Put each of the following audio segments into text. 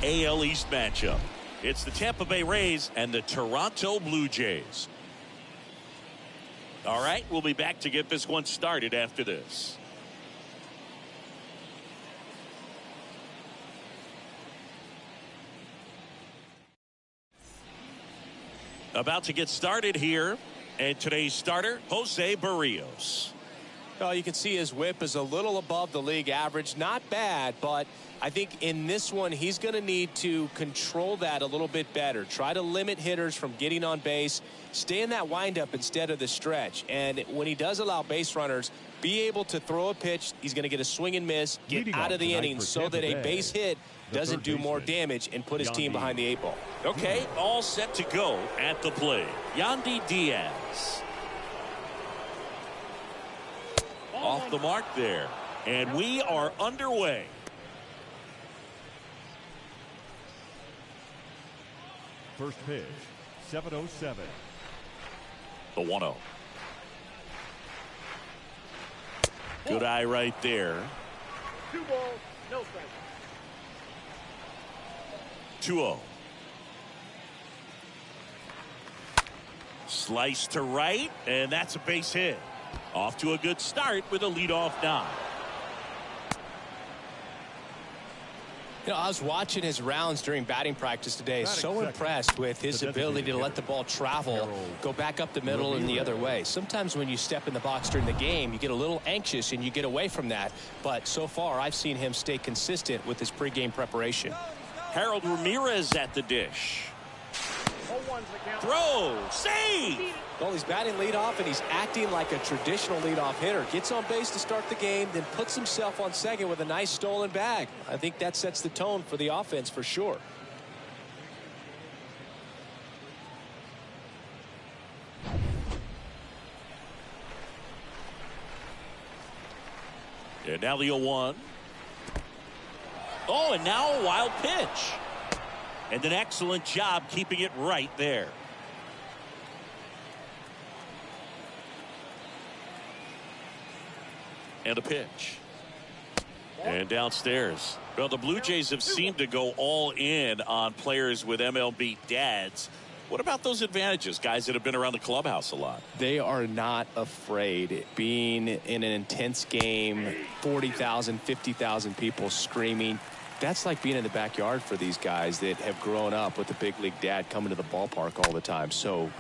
AL East matchup. It's the Tampa Bay Rays and the Toronto Blue Jays. All right, we'll be back to get this one started after this. About to get started here, and today's starter, Jose Barrios. Well, you can see his whip is a little above the league average. Not bad, but I think in this one, he's going to need to control that a little bit better. Try to limit hitters from getting on base. Stay in that windup instead of the stretch. And when he does allow base runners, be able to throw a pitch. He's going to get a swing and miss, get out of the inning so that a base hit doesn't do more damage and put his team behind the 8 ball. Okay, all set to go at the plate. Yandy Diaz. Off the mark there. And we are underway. First pitch, 7:07. The 1-0. Good eye right there. 2 balls, no strikes. 2-0. Slice to right, and that's a base hit. Off to a good start with a leadoff nod. You know, I was watching his rounds during batting practice today. So impressed with his ability to let the ball travel, go back up the middle and the other way. Sometimes when you step in the box during the game, you get a little anxious and you get away from that. But so far, I've seen him stay consistent with his pregame preparation. Harold Ramirez at the dish. Throw, save. Well, he's batting leadoff, and he's acting like a traditional leadoff hitter. Gets on base to start the game, then puts himself on second with a nice stolen bag. I think that sets the tone for the offense for sure. And now the 0-1. Oh, and now a wild pitch. And an excellent job keeping it right there. And a pitch. And downstairs. Well, the Blue Jays have seemed to go all in on players with MLB dads. What about those advantages, guys that have been around the clubhouse a lot? They are not afraid. Being in an intense game, 40,000, 50,000 people screaming. That's like being in the backyard for these guys that have grown up with the big league dad coming to the ballpark all the time. So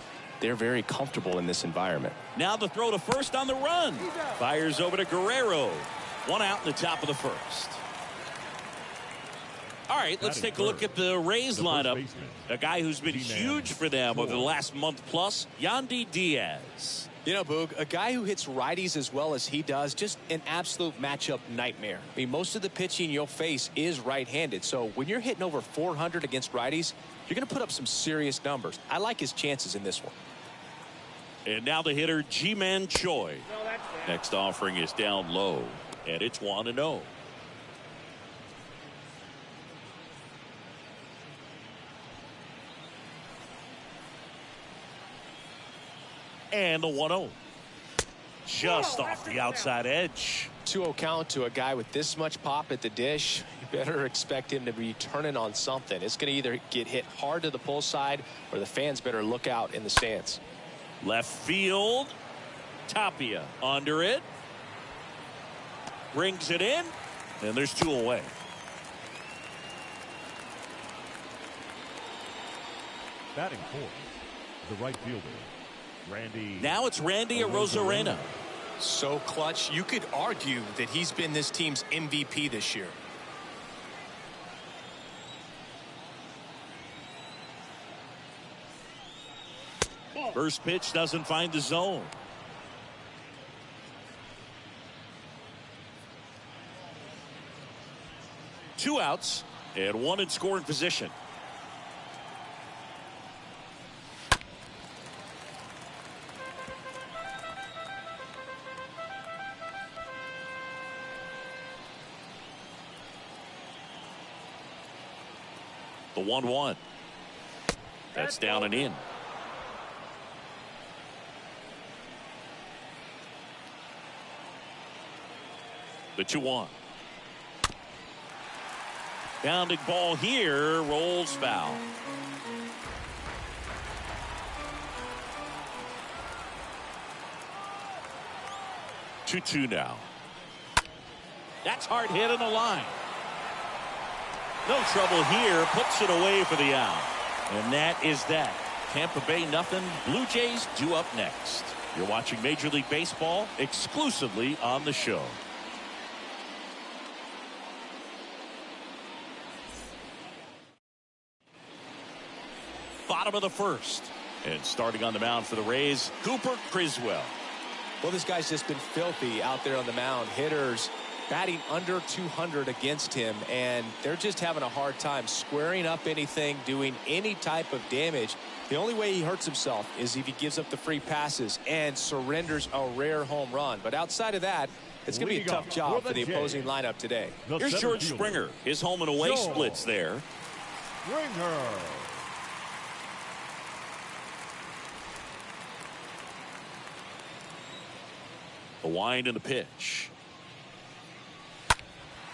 they're very comfortable in this environment. Now the throw to first on the run. Fires over to Guerrero. 1 out in the top of the first. All right, let's take a look at the Rays lineup. A guy who's been huge for them over the last month plus, Yandy Diaz. You know, Boog, a guy who hits righties as well as he does, just an absolute matchup nightmare. I mean, most of the pitching you'll face is right-handed. So when you're hitting over 400 against righties, you're going to put up some serious numbers. I like his chances in this one. And now the hitter, Ji-Man Choi. Next offering is down low, and it's 1-0. And the 1-0. Just off the outside edge. 2-0 count to a guy with this much pop at the dish. You better expect him to be turning on something. It's going to either get hit hard to the pull side or the fans better look out in the stands. Left field. Tapia under it. Brings it in. And there's 2 away. Batting fourth, the right fielder, Randy. Now it's Randy Arozarena. So clutch, you could argue that he's been this team's MVP this year. First pitch doesn't find the zone. Two outs and 1 in scoring position. The 1-1. That's down and in. The 2-1. Pounding ball here, rolls foul. Two now. That's hard hit in the line. No trouble here. Puts it away for the out. And that is that. Tampa Bay nothing. Blue Jays due up next. You're watching Major League Baseball exclusively on the show. Bottom of the first. And starting on the mound for the Rays, Cooper Criswell. Well, this guy's just been filthy out there on the mound. Hitters batting under 200 against him, and they're just having a hard time squaring up anything, doing any type of damage. The only way he hurts himself is if he gives up the free passes and surrenders a rare home run. But outside of that, it's going to be a tough job for the opposing lineup today. Here's George Springer. His home and away splits there. Springer. The wind and the pitch.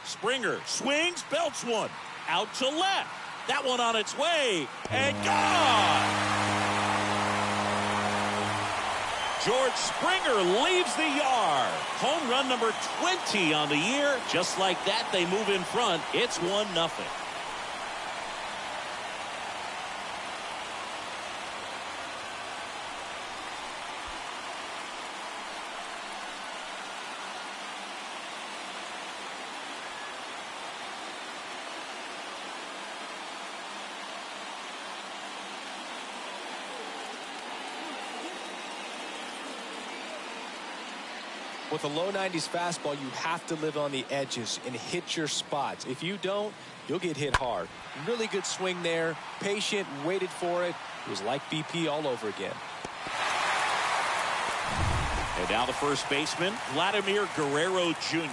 Springer swings, belts one. Out to left. That one on its way. And gone! George Springer leaves the yard. Home run number 20 on the year. Just like that, they move in front. It's 1-0. With a low 90s fastball, you have to live on the edges and hit your spots. If you don't, you'll get hit hard. Really good swing there. Patient, waited for it. It was like BP all over again. And now the first baseman, Vladimir Guerrero Jr.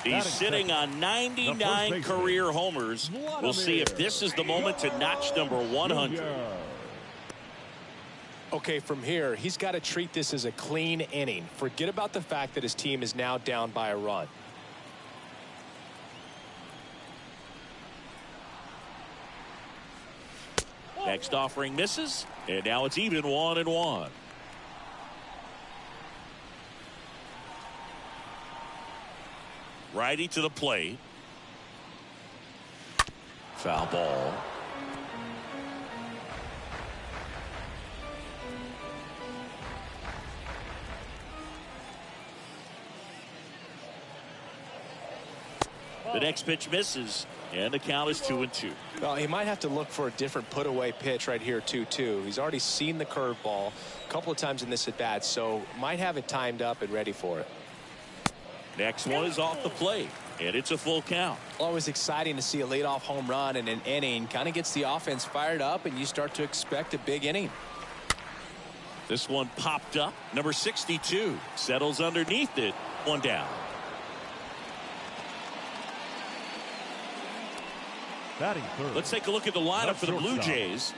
He's sitting on 99 career homers. We'll see if this is the moment to notch number 100. Okay, from here, he's got to treat this as a clean inning. Forget about the fact that his team is now down by a run. Next offering misses, and now it's even 1-1. Righty to the plate. Foul ball. The next pitch misses, and the count is 2-2. Well, he might have to look for a different put-away pitch right here, 2-2. He's already seen the curveball a couple of times in this at-bat, so might have it timed up and ready for it. Next one is off the plate, and it's a full count. Always exciting to see a leadoff home run in an inning. Kind of gets the offense fired up, and you start to expect a big inning. This one popped up. Number 62 settles underneath it. One down. Batting third. Let's take a look at the lineup for the Blue Jays.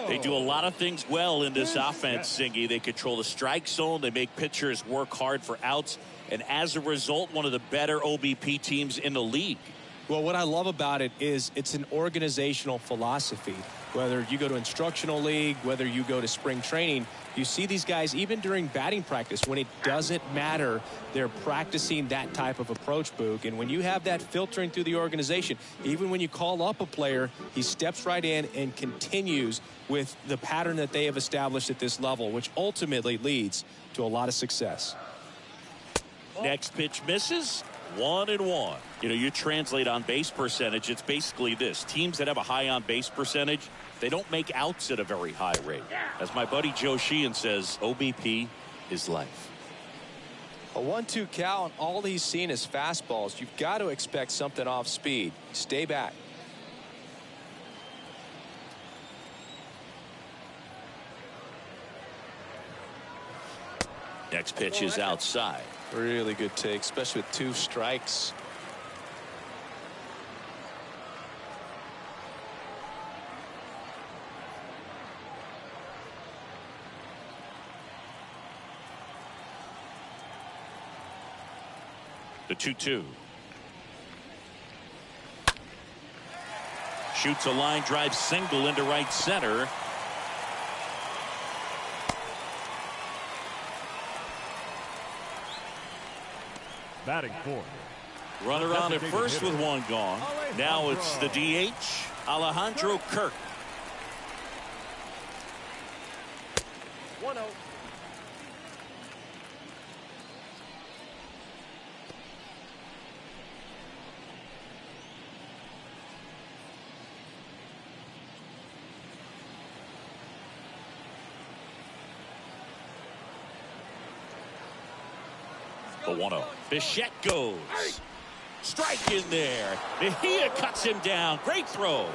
They do a lot of things well in this offense, Singy. They control the strike zone. They make pitchers work hard for outs. And as a result, one of the better OBP teams in the league. Well, what I love about it is it's an organizational philosophy. Whether you go to instructional league, whether you go to spring training, you see these guys even during batting practice when it doesn't matter. They're practicing that type of approach, Boog. And when you have that filtering through the organization, even when you call up a player, he steps right in and continues with the pattern that they have established at this level, which ultimately leads to a lot of success. Next pitch misses. 1-1. You know, you translate on base percentage, it's basically this. Teams that have a high on base percentage, they don't make outs at a very high rate. As my buddy Joe Sheehan says, OBP is life. A 1-2 count, all he's seen is fastballs. You've got to expect something off speed. Stay back. Next pitch is outside. Really good take, especially with 2 strikes. The 2-2. Shoots a line drive single into right center. Batting fourth. Runner on at first with one gone. Now it's the DH, Alejandro Kirk. 1-0. The 1-0. Bichette goes. Strike in there. Mejia cuts him down. Great throw.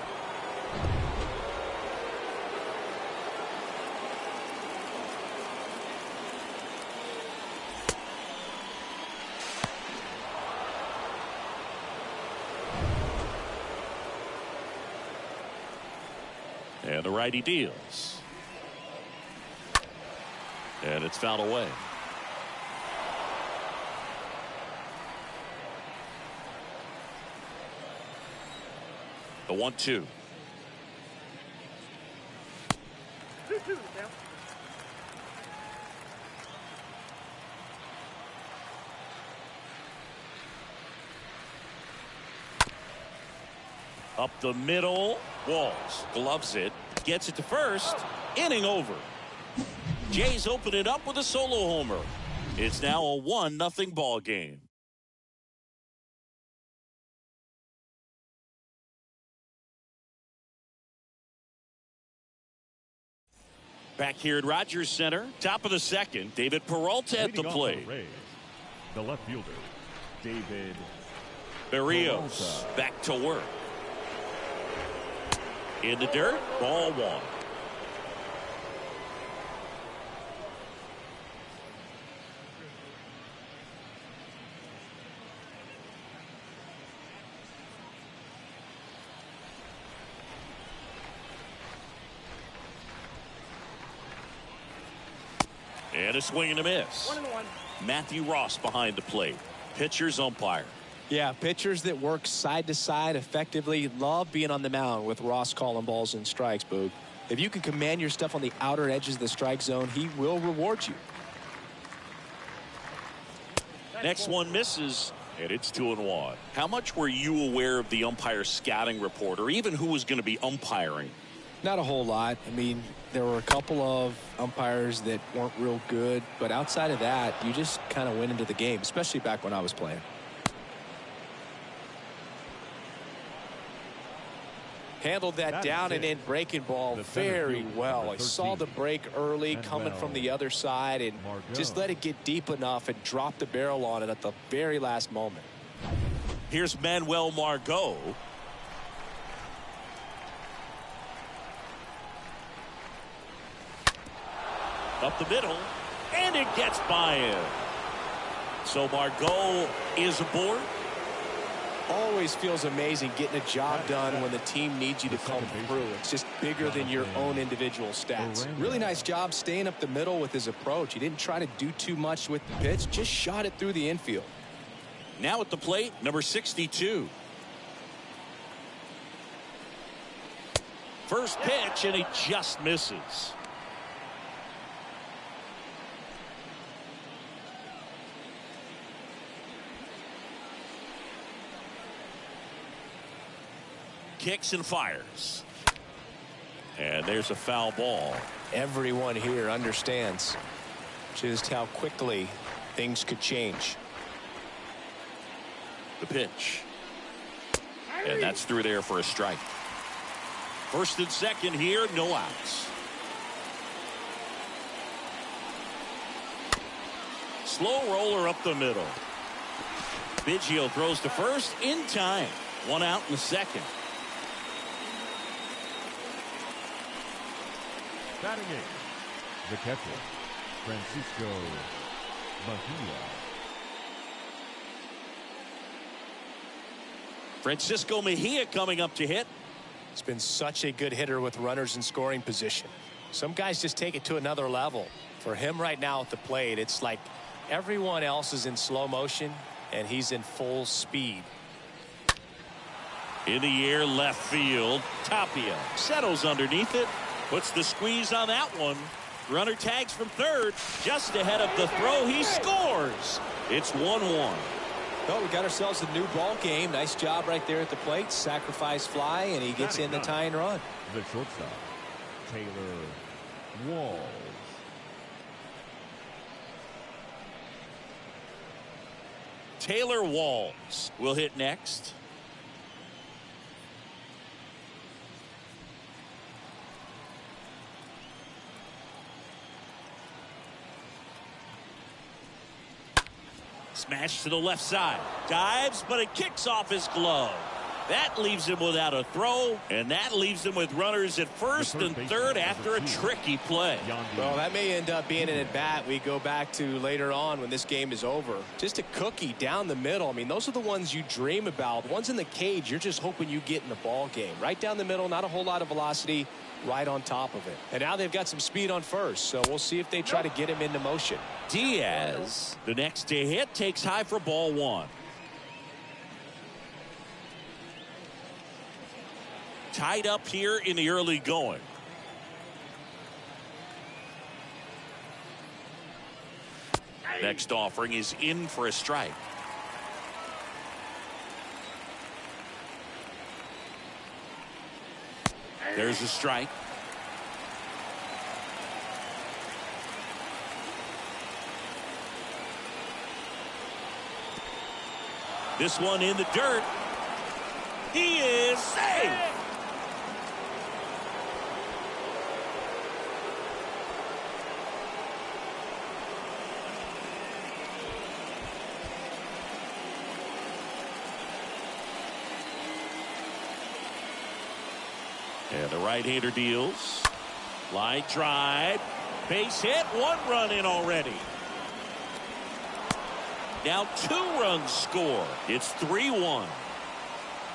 And the righty deals. And it's fouled away. The 1-2. 2-2 the count. Up the middle. Walls gloves it. Gets it to first. Inning over. Jays open it up with a solo homer. It's now a 1-0 ball game. Back here at Rogers Center, top of the second, David Peralta at the plate. The left fielder, David Berrios back to work. In the dirt, ball one. And a swing and a miss. 1-1. Matthew Ross behind the plate. Pitcher's umpire. Yeah, pitchers that work side to side effectively love being on the mound with Ross calling balls and strikes, Boog. If you can command your stuff on the outer edges of the strike zone, he will reward you. Next one misses, and it's 2-1. How much were you aware of the umpire scouting report, or even who was going to be umpiring? Not a whole lot. I mean, there were a couple of umpires that weren't real good, but outside of that, you just kind of went into the game, especially back when I was playing. Handled that down and in breaking ball very well. I saw the break early coming from the other side and just let it get deep enough and drop the barrel on it at the very last moment. Here's Manuel Margot. Up the middle, and it gets by him. So Margot is aboard. Always feels amazing getting a job done when the team needs you to come through. It's just bigger than your own individual stats. Really nice job staying up the middle with his approach. He didn't try to do too much with the pitch, just shot it through the infield. Now at the plate, number 62. First pitch, and he just misses. Kicks and fires. And there's a foul ball. Everyone here understands just how quickly things could change. The pitch. And that's through there for a strike. First and second here, no outs. Slow roller up the middle. Biggio throws to first in time. One out in the second. Batting eighth, the catcher, Francisco Mejia. Francisco Mejia coming up to hit. He's been such a good hitter with runners in scoring position. Some guys just take it to another level. For him right now at the plate, it's like everyone else is in slow motion and he's in full speed. In the air, left field. Tapia settles underneath it. Puts the squeeze on that one. Runner tags from third. Just ahead of the throw. He scores. It's 1-1. Well, we got ourselves a new ball game. Nice job right there at the plate. Sacrifice fly, and he gets in the tying run. The shortstop, Taylor Walls. Taylor Walls will hit next. Smash to the left side. Dives, but it kicks off his glove. That leaves him without a throw, and that leaves him with runners at first and third after a tricky play. Well, that may end up being an at-bat we go back to later on when this game is over. Just a cookie down the middle. I mean, those are the ones you dream about. The ones in the cage, you're just hoping you get in the ball game. Right down the middle, not a whole lot of velocity, right on top of it. And now they've got some speed on first, so we'll see if they try to get him into motion. Diaz, the next to hit, takes high for ball one. Tied up here in the early going. Next offering is in for a strike. There's a strike. This one in the dirt. He is safe. And the right-hander deals. Line drive. Base hit. 1 run in already. Now 2 runs score. It's 3-1.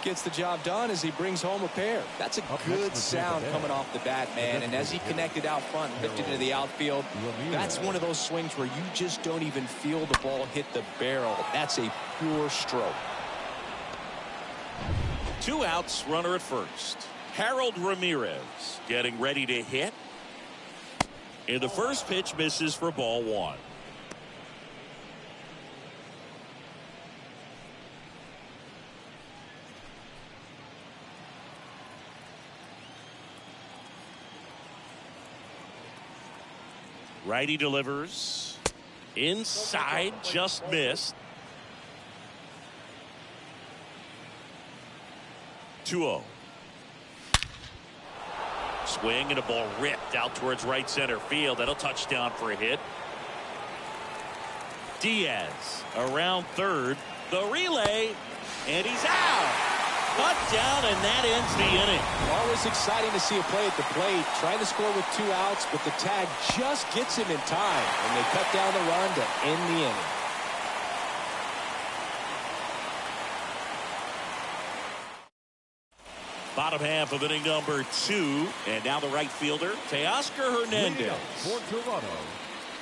Gets the job done as he brings home a pair. That's a good sound coming off the bat, man. And as he connected out front and lifted into the outfield, that's one of those swings where you just don't even feel the ball hit the barrel. That's a pure stroke. 2 outs, runner at first. Harold Ramirez getting ready to hit. And the first pitch misses for ball 1. Righty delivers. Inside, just missed. 2-0. Swing and a ball ripped out towards right center field. That'll touchdown for a hit. Diaz around third. The relay, and he's out. Cut down, and that ends the inning. Always exciting to see a play at the plate. Trying to score with 2 outs, but the tag just gets him in time, and they cut down the run to end the inning. Bottom half of inning number 2. And now the right fielder, Teoscar Hernandez. For Toronto,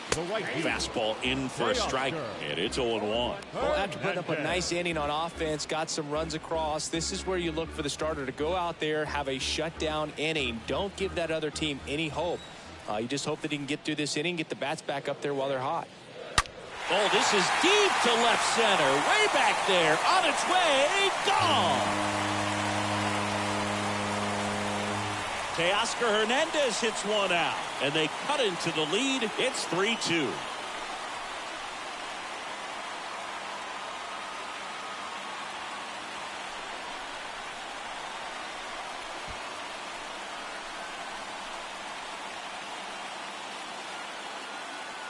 the right field. Fastball in for a strike, and it's 0-1. Well, after putting up a nice inning on offense, got some runs across, this is where you look for the starter to go out there, have a shutdown inning. Don't give that other team any hope. You just hope that he can get through this inning, get the bats back up there while they're hot. Oh, this is deep to left center. Way back there. On its way. Gone. Teoscar Hernandez hits 1 out. And they cut into the lead. It's 3-2.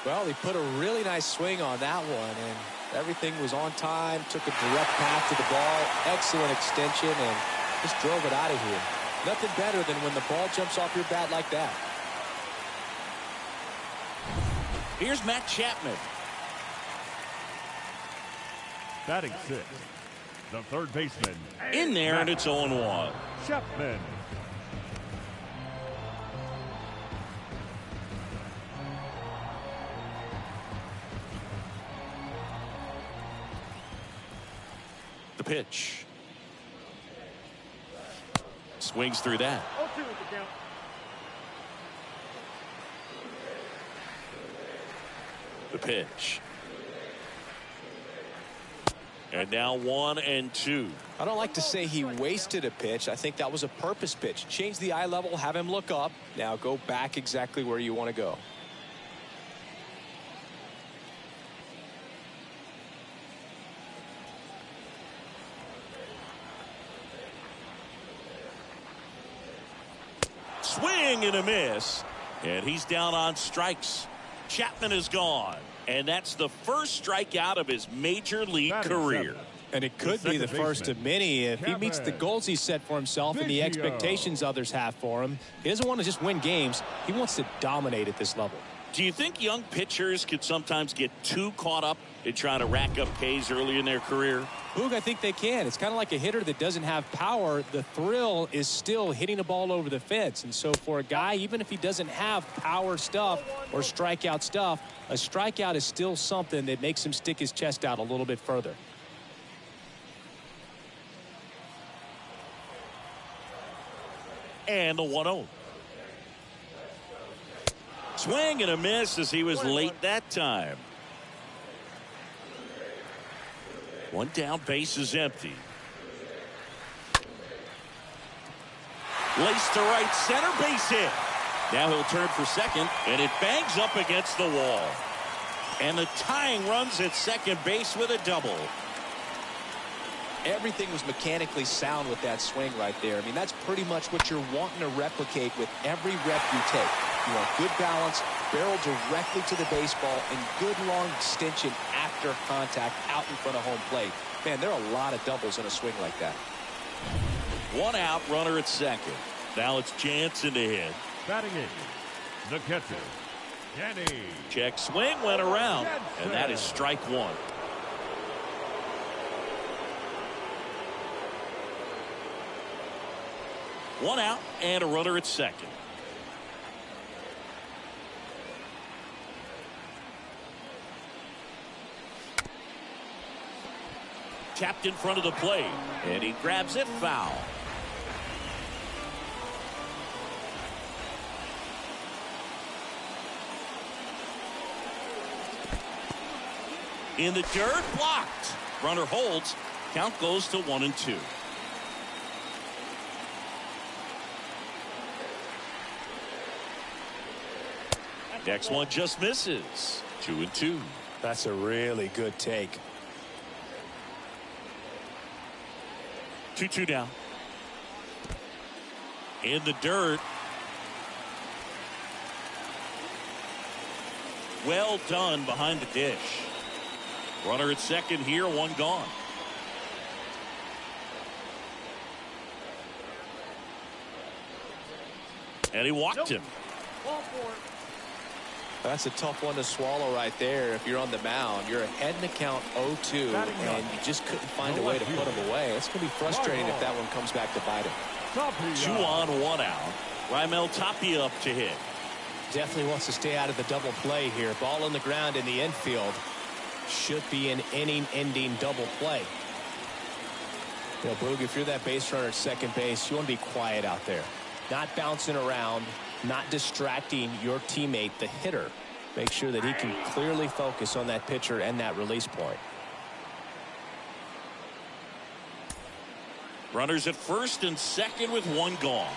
Well, he put a really nice swing on that one, and everything was on time, took a direct path to the ball, excellent extension, and just drove it out of here. Nothing better than when the ball jumps off your bat like that. Here's Matt Chapman. Batting 6, the third baseman. In there, and it's 0-1. Chapman. The pitch. swings through that. 0-2 is the count. The pitch. And now 1-2. I don't like to say he wasted a pitch. I think that was a purpose pitch. Change the eye level, have him look up. Now go back exactly where you want to go. Swing and a miss. And he's down on strikes. Chapman is gone. And that's the first strikeout of his major league career. And it could be the first of many if he meets the goals he set for himself and the expectations others have for him. He doesn't want to just win games. He wants to dominate at this level. Do you think young pitchers could sometimes get too caught up in trying to rack up Ks early in their career? Boog, I think they can. It's kind of like a hitter that doesn't have power. The thrill is still hitting a ball over the fence. And so for a guy, even if he doesn't have power stuff or strikeout stuff, a strikeout is still something that makes him stick his chest out a little bit further. And the 1-0. Swing and a miss as he was late that time. One down, base is empty. Laced to right center, base hit. Now he'll turn for second, and it bangs up against the wall. And the tying runs at second base with a double. Everything was mechanically sound with that swing right there. I mean, that's pretty much what you're wanting to replicate with every rep you take. You want good balance, barrel directly to the baseball, and good long extension after contact out in front of home plate. Man, there are a lot of doubles in a swing like that. One out, runner at second. Now it's Jansen to hit. Batting in, the catcher, Danny. Check swing went around, and that is strike one. One out and a runner at second. Tapped in front of the plate, and he grabs it foul. In the dirt, blocked. Runner holds. Count goes to 1-2. Next one just misses. 2-2. That's a really good take. 2-2 down. In the dirt. Well done behind the dish. Runner at second here, one gone. And he walked him. Ball four. That's a tough one to swallow right there. If you're on the mound, you're ahead in the count 0-2, and you just couldn't find a way to put him away. It's going to be frustrating if that one comes back to bite him. 2 on, 1 out. Raimel Tapia up to hit. Definitely wants to stay out of the double play here. Ball on the ground in the infield. Should be an inning-ending double play. You know, Boog, if you're that base runner at second base, you want to be quiet out there. Not bouncing around, not distracting your teammate, the hitter. Make sure that he can clearly focus on that pitcher and that release point. Runners at first and second with one gone.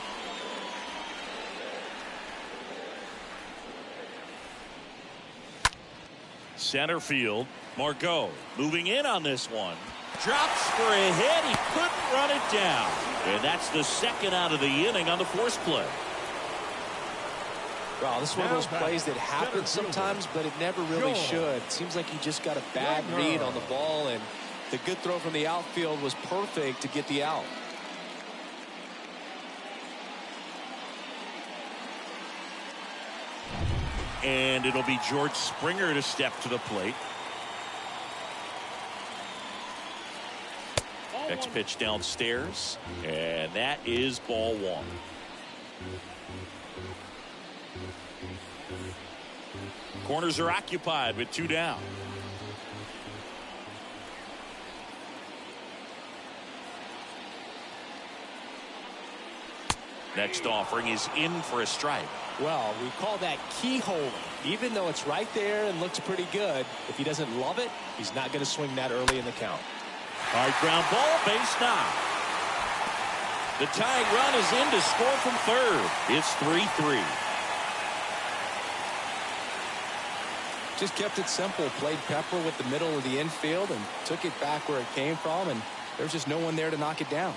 Center field. Margot moving in on this one. Drops for a hit. He couldn't run it down. And that's the second out of the inning on the force play. Wow, this is one of those plays that happens sometimes, but it never really should. It seems like he just got a bad read on the ball, and the good throw from the outfield was perfect to get the out. And it'll be George Springer to step to the plate. Next pitch downstairs, and that is ball one. Corners are occupied with 2 down. Next offering is in for a strike. Well, we call that keyhole. Even though it's right there and looks pretty good, if he doesn't love it, he's not going to swing that early in the count. Hard ground ball, base knock. The tying run is in to score from third. It's 3-3. Just kept it simple. Played pepper with the middle of the infield and took it back where it came from, and there's just no one there to knock it down.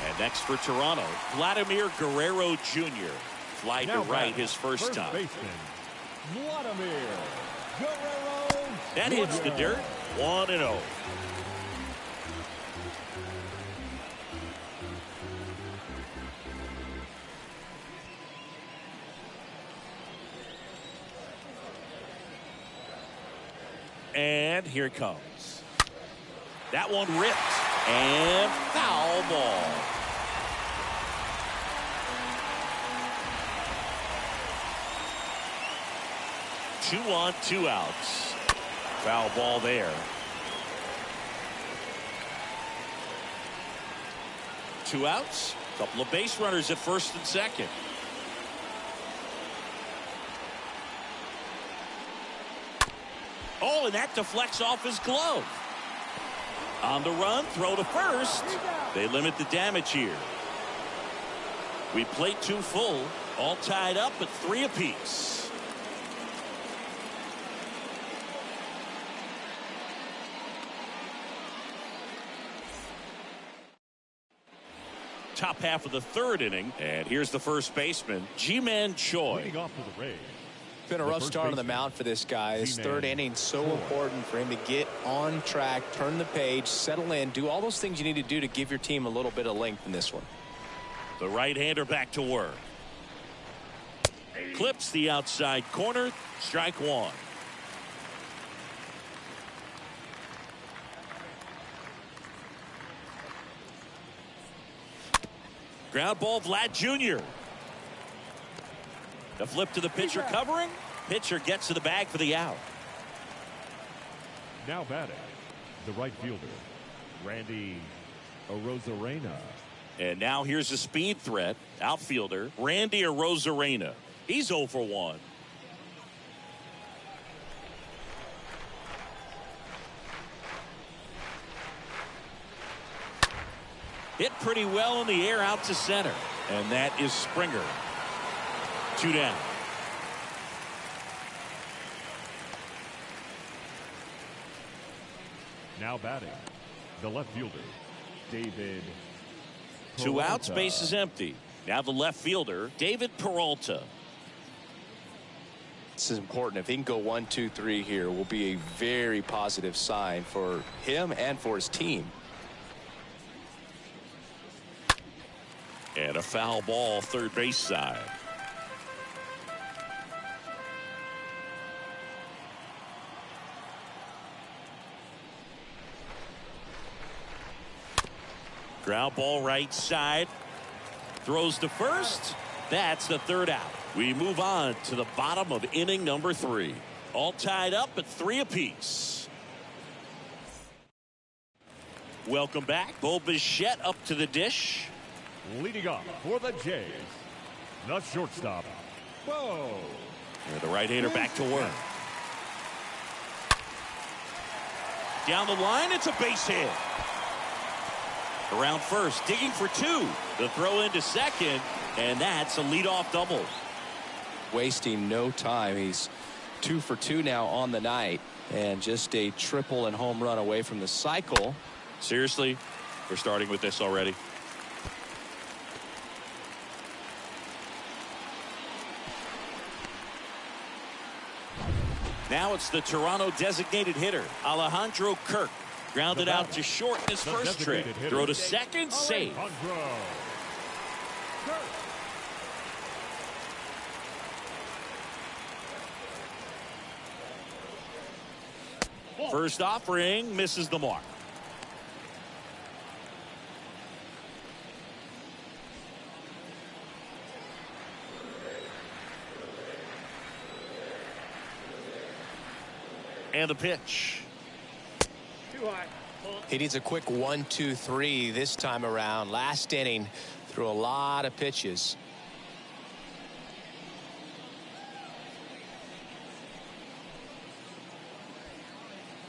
And next for Toronto, Vladimir Guerrero Jr. Fly to right his first time. Baseman, Vladimir Guerrero That hits the dirt. 1-0. And here it comes. That one ripped. And foul ball. Two on, 2 outs. Foul ball there. 2 outs. Couple of base runners at first and second. Oh, and that deflects off his glove. On the run, throw to first. They limit the damage here. We played 2 full, all tied up at 3 apiece. Top half of the 3rd inning, and here's the first baseman, Ji-Man Choi. leading off for the Rays. Been a rough start on the mound for this guy. His 3rd inning so important for him to get on track, turn the page, settle in, do all those things you need to do to give your team a little bit of length in this one. The right-hander back to work. Clips the outside corner. Strike 1. Ground ball, Vlad Jr. The flip to the pitcher covering. Pitcher gets to the bag for the out. Now batting, the right fielder, Randy Arozarena. And now here's a speed threat. Outfielder, Randy Arozarena. He's 0 for 1. Hit pretty well in the air out to center. And that is Springer. 2 down. Now batting, the left fielder, David 2 outs, Peralta. base is empty. Now the left fielder, David Peralta. This is important. If he can go 1, 2, 3 here, will be a very positive sign for him and for his team. And a foul ball, third base side. Ground ball right side. Throws to first. That's the 3rd out. We move on to the bottom of inning number 3. All tied up at 3 apiece. Welcome back. Bo Bichette up to the dish. Leading off for the Jays, the shortstop, Bo. And the right-hander back to work. Down the line, it's a base hit. Around first, digging for 2. The throw into second, and that's a leadoff double. Wasting no time. He's 2 for 2 now on the night, and just a triple and home run away from the cycle. Seriously, we're starting with this already. Now it's the Toronto designated hitter, Alejandro Kirk. Grounded out to short in his first trip. Throw to second, safe. First offering misses the mark. And the pitch. Too high. He needs a quick 1-2-3 this time around. Last inning, threw a lot of pitches.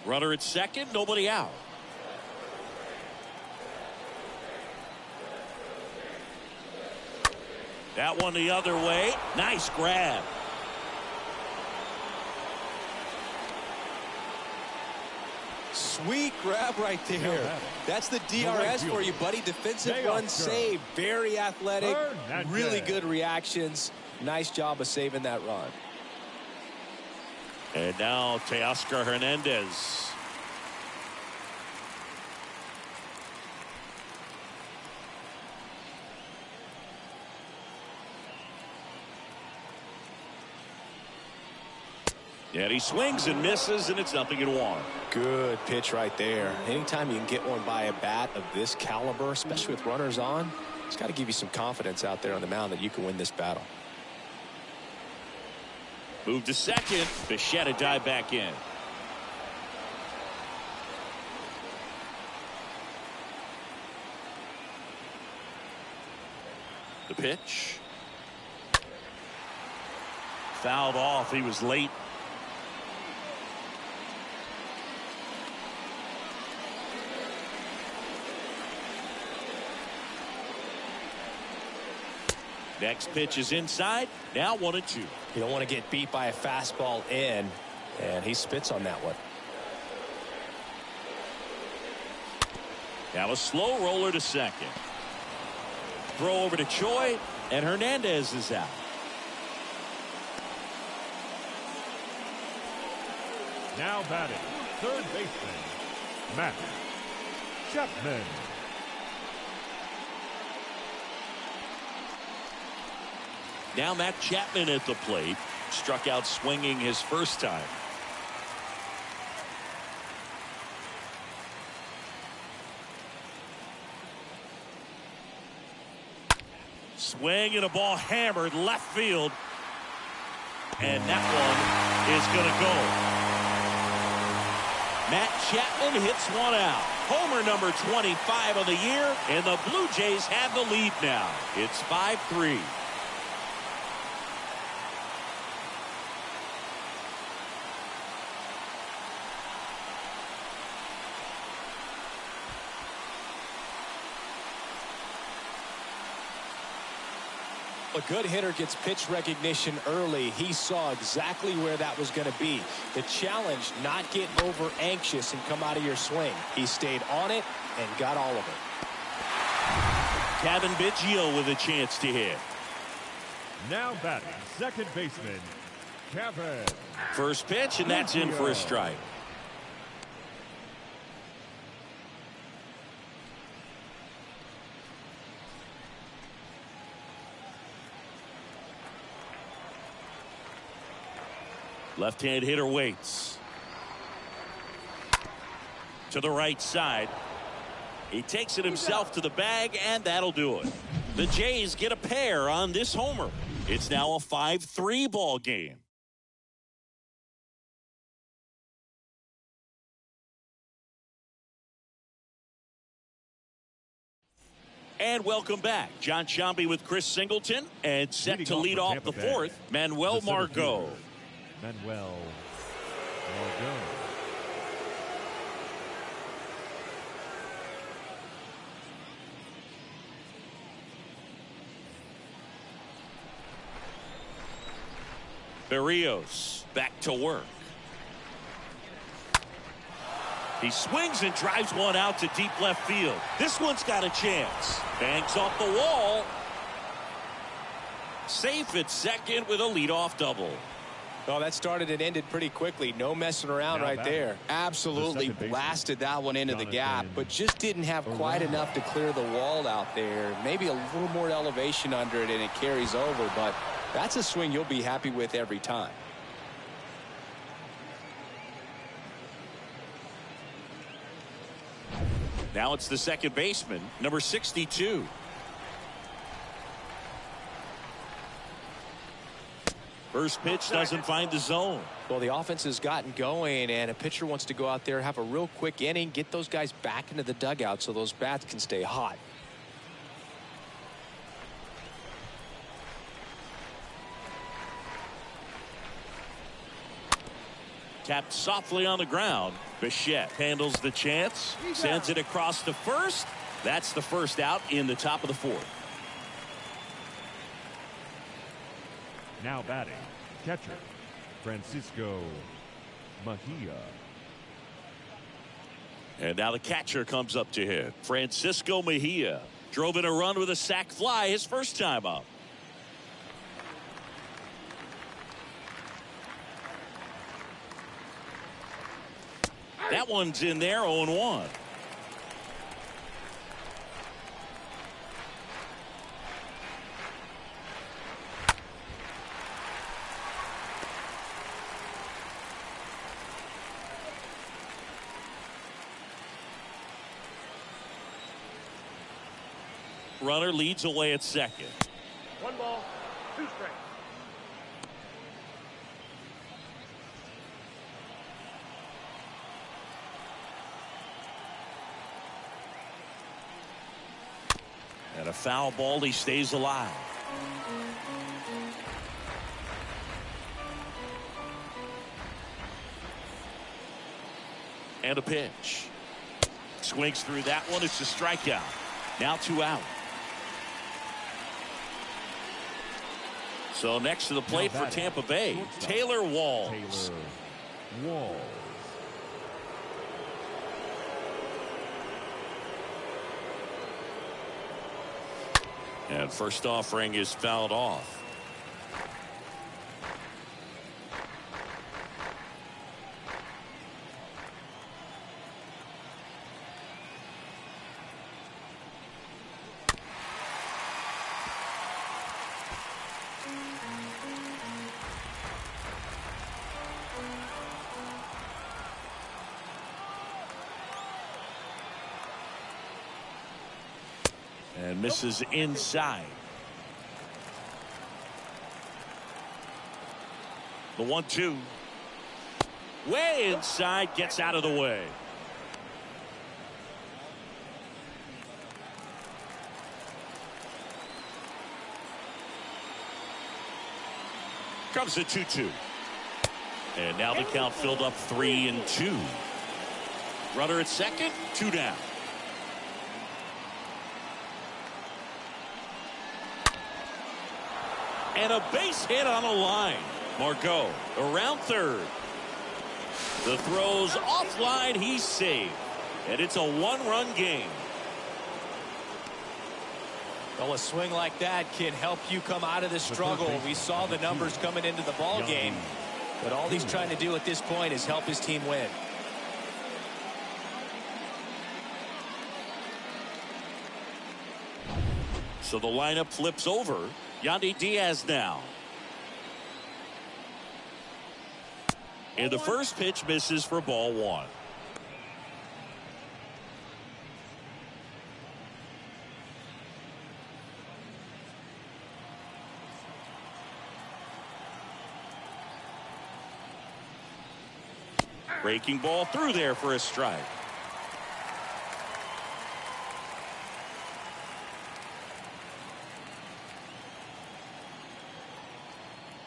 Runner at second, nobody out. That one the other way. Nice grab. Sweet grab right there. That's the DRS for you, buddy. Defensive run save. Very athletic. Really good reactions. Nice job of saving that run. And now Teoscar Hernandez. And he swings and misses, and it's 0-1. Good pitch right there. Anytime you can get one by a bat of this caliber, especially with runners on, it's got to give you some confidence out there on the mound that you can win this battle. Move to second. Bichette dive back in. The pitch. Fouled off. He was late. Next pitch is inside. Now 1-2. You don't want to get beat by a fastball in, and he spits on that one. Now a slow roller to second. Throw over to Choi, and Hernandez is out. Now batting, third baseman, Matt Chapman. Now Matt Chapman at the plate. Struck out swinging his first time. Swing and a ball hammered left field. And that one is going to go. Matt Chapman hits one out. Homer number 25 of the year. And the Blue Jays have the lead now. It's 5-3. A good hitter gets pitch recognition early. He saw exactly where that was going to be. The challenge, not get over anxious and come out of your swing. He stayed on it and got all of it. Kevin Biggio with a chance to hit. Now batting, second baseman, Kevin. First pitch, and that's in for a strike. Left-hand hitter waits. To the right side. He takes it himself to the bag, and that'll do it. The Jays get a pair on this homer. It's now a 5-3 ball game. And welcome back. John Sciambi with Chris Singleton, and set to lead off the fourth, Manuel Margot. Manuel Margot. Berrios back to work. He swings and drives one out to deep left field. This one's got a chance. Banks off the wall. Safe at second with a leadoff double. Well, that started and ended pretty quickly. No messing around right there. Absolutely blasted that one into the gap, but just didn't have quite enough to clear the wall out there. Maybe a little more elevation under it, and it carries over, but that's a swing you'll be happy with every time. Now it's the second baseman, number 62. First pitch doesn't find the zone. Well, the offense has gotten going, and a pitcher wants to go out there, have a real quick inning, get those guys back into the dugout so those bats can stay hot. Tapped softly on the ground. Bichette handles the chance, sends it across to first. That's the first out in the top of the fourth. Now batting, catcher, Francisco Mejia. And now the catcher comes up to hit. Francisco Mejia drove in a run with a sac fly his first time up. That one's in there, 0-1. Runner leads away at second. 1 ball, 2 strikes. And a foul ball, he stays alive. And a pitch. Swings through that one. It's a strikeout. Now 2 out. So next to the plate for Tampa Bay, Taylor Walls. And first offering is fouled off. And misses inside. The 1-2. Way inside, gets out of the way. Comes the 2-2. And now the count filled up 3-2. Runner at second, 2 down. And a base hit on a line. Margot around third. The throw's offline. He's saved. And it's a 1-run game. Well, a swing like that can help you come out of the struggle. We saw the numbers coming into the ball game. But all he's trying to do at this point is help his team win. So the lineup flips over. Yandy Diaz now. And the first pitch misses for ball 1. Breaking ball through there for a strike.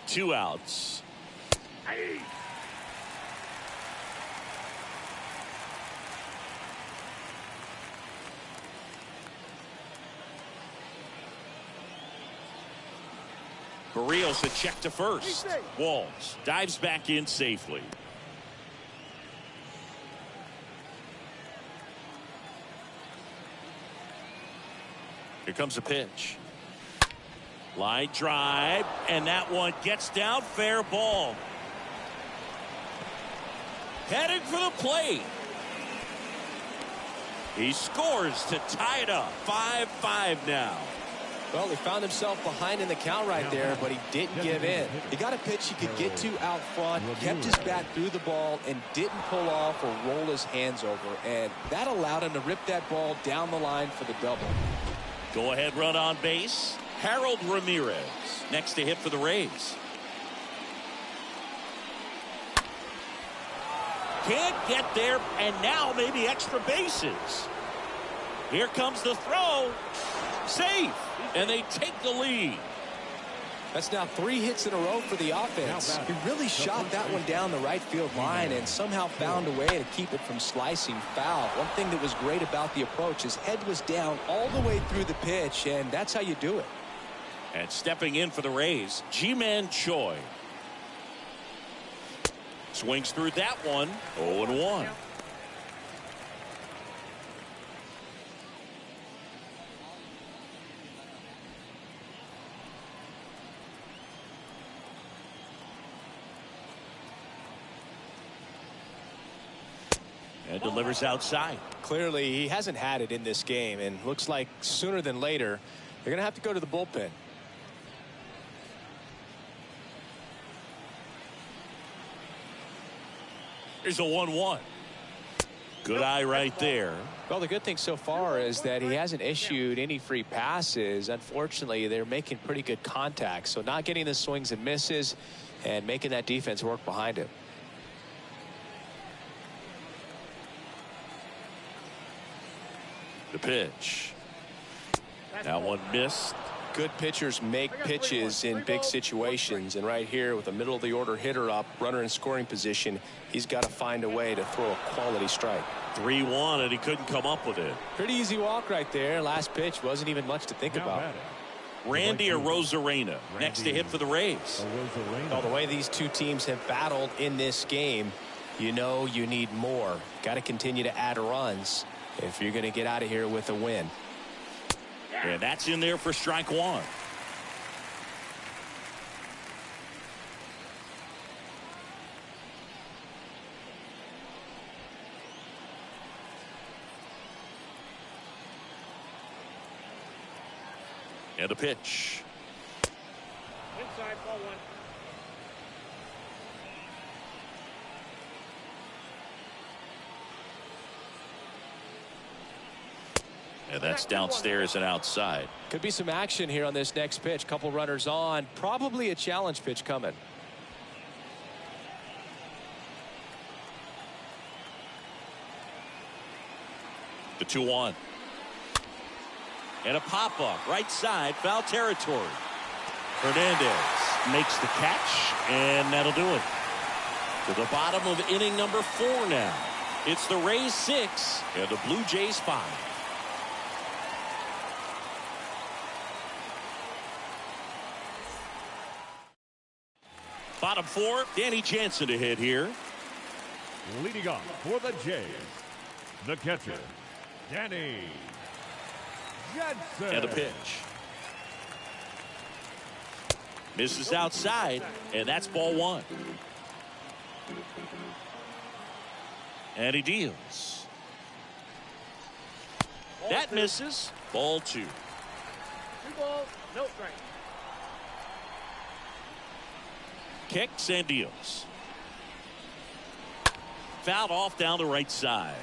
Two outs. Barrios a check to first. Walls dives back in safely. Here comes a pitch. Line drive, and that one gets down, fair ball. Heading for the plate. He scores to tie it up. 5-5 now. Well, he found himself behind in the count right there, but he didn't give in. He got a pitch he could get to out front, kept his bat through the ball, and didn't pull off or roll his hands over. And that allowed him to rip that ball down the line for the double. Go ahead run on base. Harold Ramirez next to hit for the Rays. Can't get there, and now maybe extra bases. Here comes the throw. Safe. And they take the lead. That's now 3 hits in a row for the offense. He really shot that one down the right field line and somehow found a way to keep it from slicing foul. One thing that was great about the approach, his head was down all the way through the pitch, and that's how you do it. And stepping in for the Rays, Ji-Man Choi. Swings through that one. 0-1. And delivers outside. Clearly, he hasn't had it in this game, and looks like sooner than later, they're going to have to go to the bullpen. Here's a 1-1. Good eye right there. Well, the good thing so far is that he hasn't issued any free passes. Unfortunately, they're making pretty good contact, so not getting the swings and misses and making that defense work behind him. The pitch. That one missed. Good pitchers make pitches in big situations, and right here with a middle of the order hitter up, runner in scoring position, he's got to find a way to throw a quality strike. 3-1, and he couldn't come up with it. Pretty easy walk right there. Last pitch wasn't even much to think about. Randy Arozarena next to hit for the Rays. Well, the way these two teams have battled in this game, you know you need more. Got to continue to add runs if you're going to get out of here with a win. And that's in there for strike one. And a pitch. Inside, ball 1. And that's downstairs and outside. Could be some action here on this next pitch. Couple runners on. Probably a challenge pitch coming. The 2-1. And a pop-up right side, foul territory. Hernandez makes the catch, and that'll do it. To the bottom of inning number 4 now. It's the Rays 6 and the Blue Jays 5. Bottom 4, Danny Jansen to hit here. Leading off for the Jays, the catcher, Danny Jansen. And a pitch. Misses outside, and that's ball 1. And he deals. That misses. Ball 2. 2 balls, no strike. Kicks and deals. Fouled off down the right side.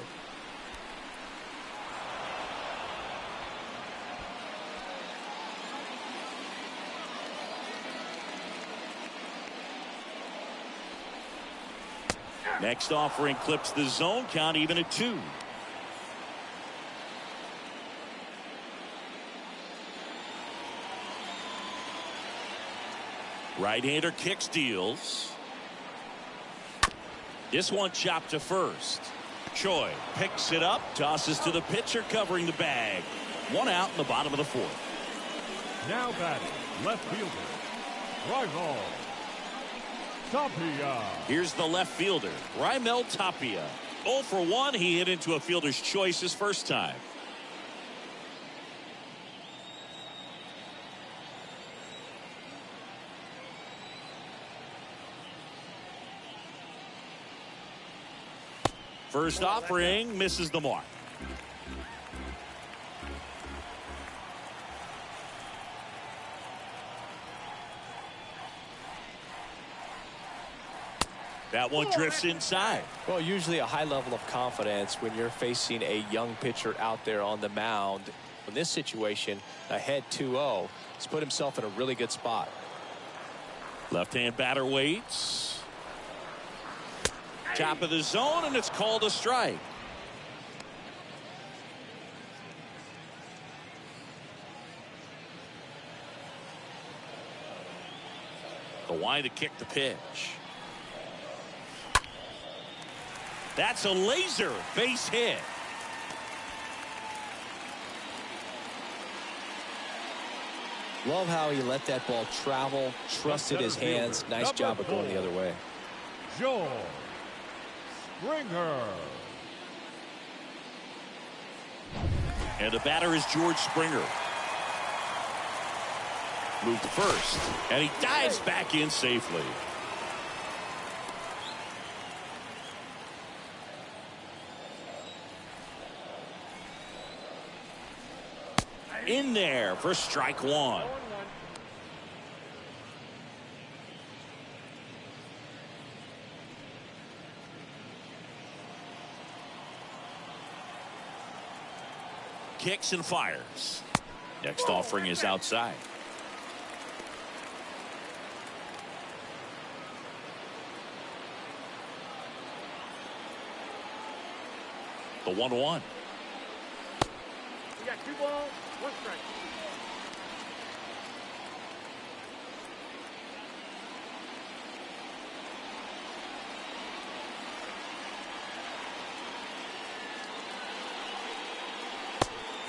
Next offering clips the zone count even at 2. Right-hander kicks, deals. This one chopped to first. Choi picks it up, tosses to the pitcher covering the bag. 1 out in the bottom of the 4th. Now batting, left fielder, Raimel Tapia. Here's the left fielder, Raimel Tapia. 0 for 1. He hit into a fielder's choice his first time. First offering misses the mark. That one drifts inside. Well, usually a high level of confidence when you're facing a young pitcher out there on the mound. In this situation, ahead 2-0, he's put himself in a really good spot. Left-hand batter waits. Top of the zone, and it's called a strike. The wide to kick the pitch. That's a laser base hit. Love how he let that ball travel, trusted his hands. Nice job of going the other way. George Springer. And the batter is George Springer. Moved to first, and he dives back in safely. In there for strike one. Kicks and fires. Next offering is outside. The 1-1. You got 2 balls, 1 strike.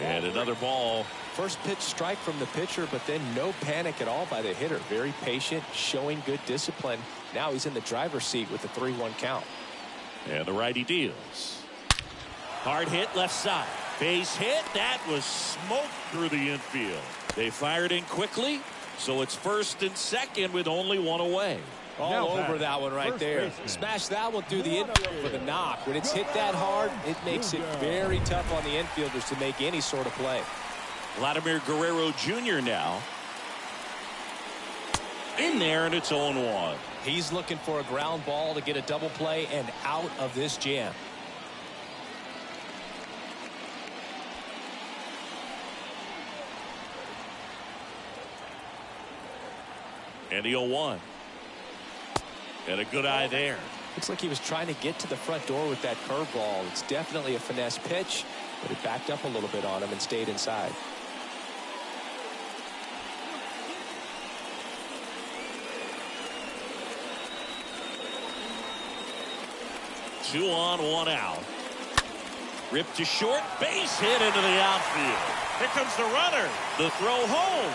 And another ball. First pitch strike from the pitcher, but then no panic at all by the hitter. Very patient, showing good discipline. Now he's in the driver's seat with the 3-1 count. And the righty deals. Hard hit left side. Base hit. That was smoked through the infield. They fired in quickly, so it's first and second with only 1 away. All over that one right there. Smash that one through the infield for the knock. When it's hit that hard, it makes it very tough on the infielders to make any sort of play. Vladimir Guerrero Jr. now. In there, and it's 0-1. He's looking for a ground ball to get a double play and out of this jam. And the 0-1. And a good eye there. Looks like he was trying to get to the front door with that curveball. It's definitely a finesse pitch, but it backed up a little bit on him and stayed inside. Two on, 1 out. Ripped to short, base hit into the outfield. Here comes the runner. The throw home.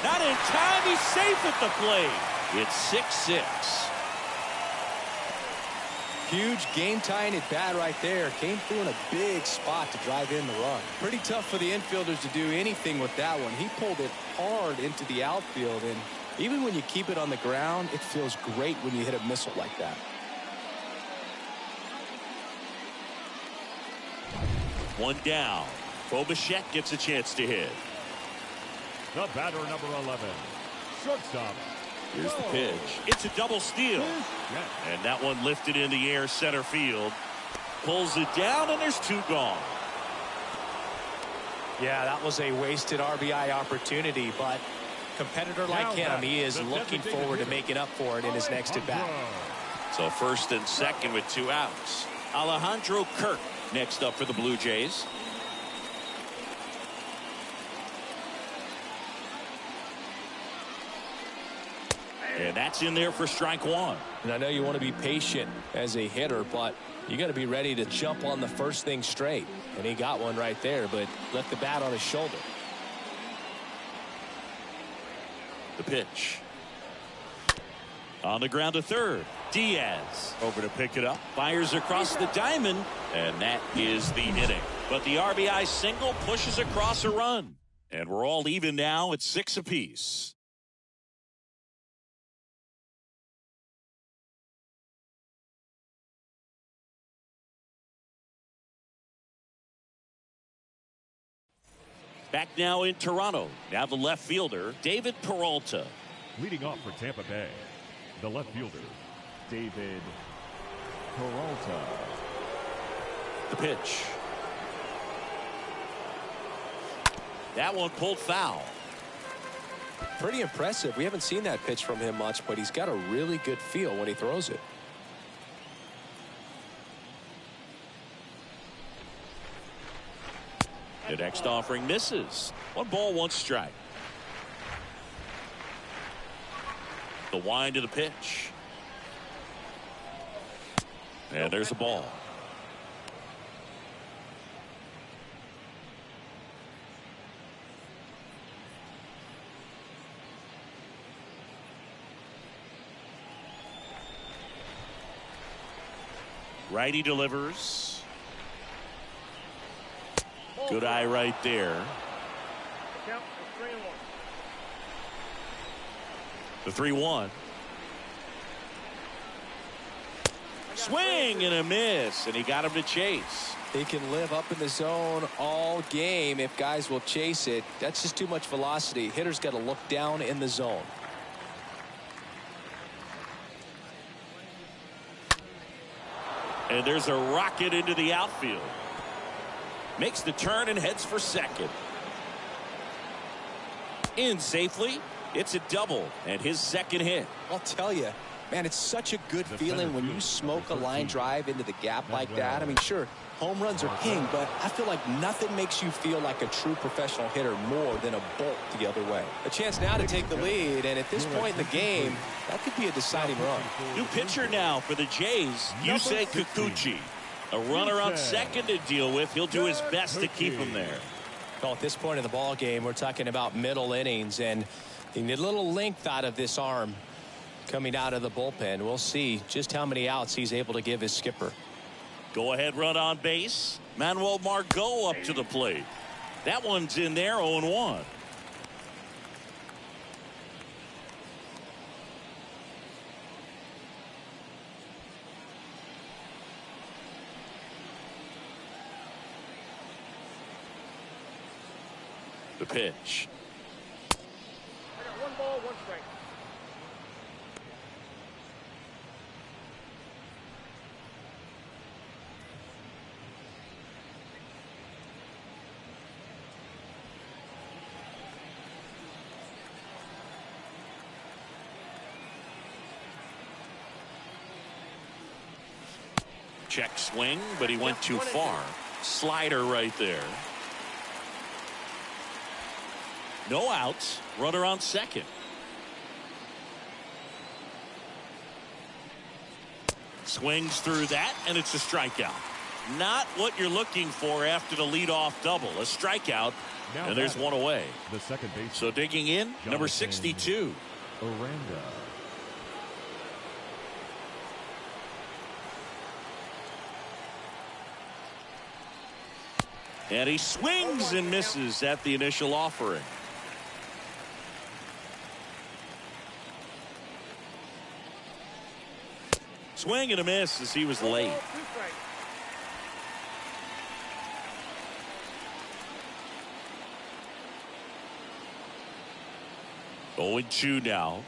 Not in time. He's safe at the plate. It's 6-6. Huge game-tying at bat right there. Came through in a big spot to drive in the run. Pretty tough for the infielders to do anything with that one. He pulled it hard into the outfield, and even when you keep it on the ground, it feels great when you hit a missile like that. One down. Bo Bichette gets a chance to hit. The batter, number 11, shortstop. Here's the pitch. It's a double steal. And that one lifted in the air center field. Pulls it down, and there's 2 gone. Yeah, that was a wasted RBI opportunity, but competitor like him, he is looking forward to making up for it in his next at bat. So first and second with 2 outs. Alejandro Kirk next up for the Blue Jays. And that's in there for strike 1. And I know you want to be patient as a hitter, but you got to be ready to jump on the first thing straight. And he got one right there, but left the bat on his shoulder. The pitch. On the ground to third. Diaz over to pick it up. Fires across the diamond, and that is the inning. But the RBI single pushes across a run. And we're all even now at 6 apiece. Back now in Toronto. Now the left fielder, David Peralta. Leading off for Tampa Bay, the left fielder, David Peralta. The pitch. That one pulled foul. Pretty impressive. We haven't seen that pitch from him much, but he's got a really good feel when he throws it. The next offering misses. 1 ball, 1 strike. The wind of the pitch. And there's a ball. Righty delivers. Good eye right there. Count is 3-1. The 3-1. Swing and a miss, and he got him to chase. He can live up in the zone all game if guys will chase it. That's just too much velocity. Hitter's got to look down in the zone. And there's a rocket into the outfield. Makes the turn and heads for second. In safely. It's a double and his second hit. I'll tell you, man, it's such a good feeling when you smoke a line drive into the gap like that. I mean, sure, home runs are king, but I feel like nothing makes you feel like a true professional hitter more than a bolt the other way. A chance now to take the lead, and at this point in the game, that could be a deciding run. New pitcher now for the Jays, Yusei Kikuchi. A runner on second to deal with. He'll do his best to keep him there. Well, at this point in the ball game, we're talking about middle innings, and you need a little length out of this arm coming out of the bullpen. We'll see just how many outs he's able to give his skipper. Go ahead run on base. Manuel Margot up to the plate. That one's in there, 0-1. The pitch. I got 1 ball, 1 strike. Check swing, but he went too far. Slider right there. No outs. Runner on second. Swings through that, and it's a strikeout. Not what you're looking for after the leadoff double. A strikeout, and there's one away. The second base. So digging in, number 62. Aranda. And he swings and misses at the initial offering. Swing and a miss as he was late. 2 strikes. Oh, 2 now.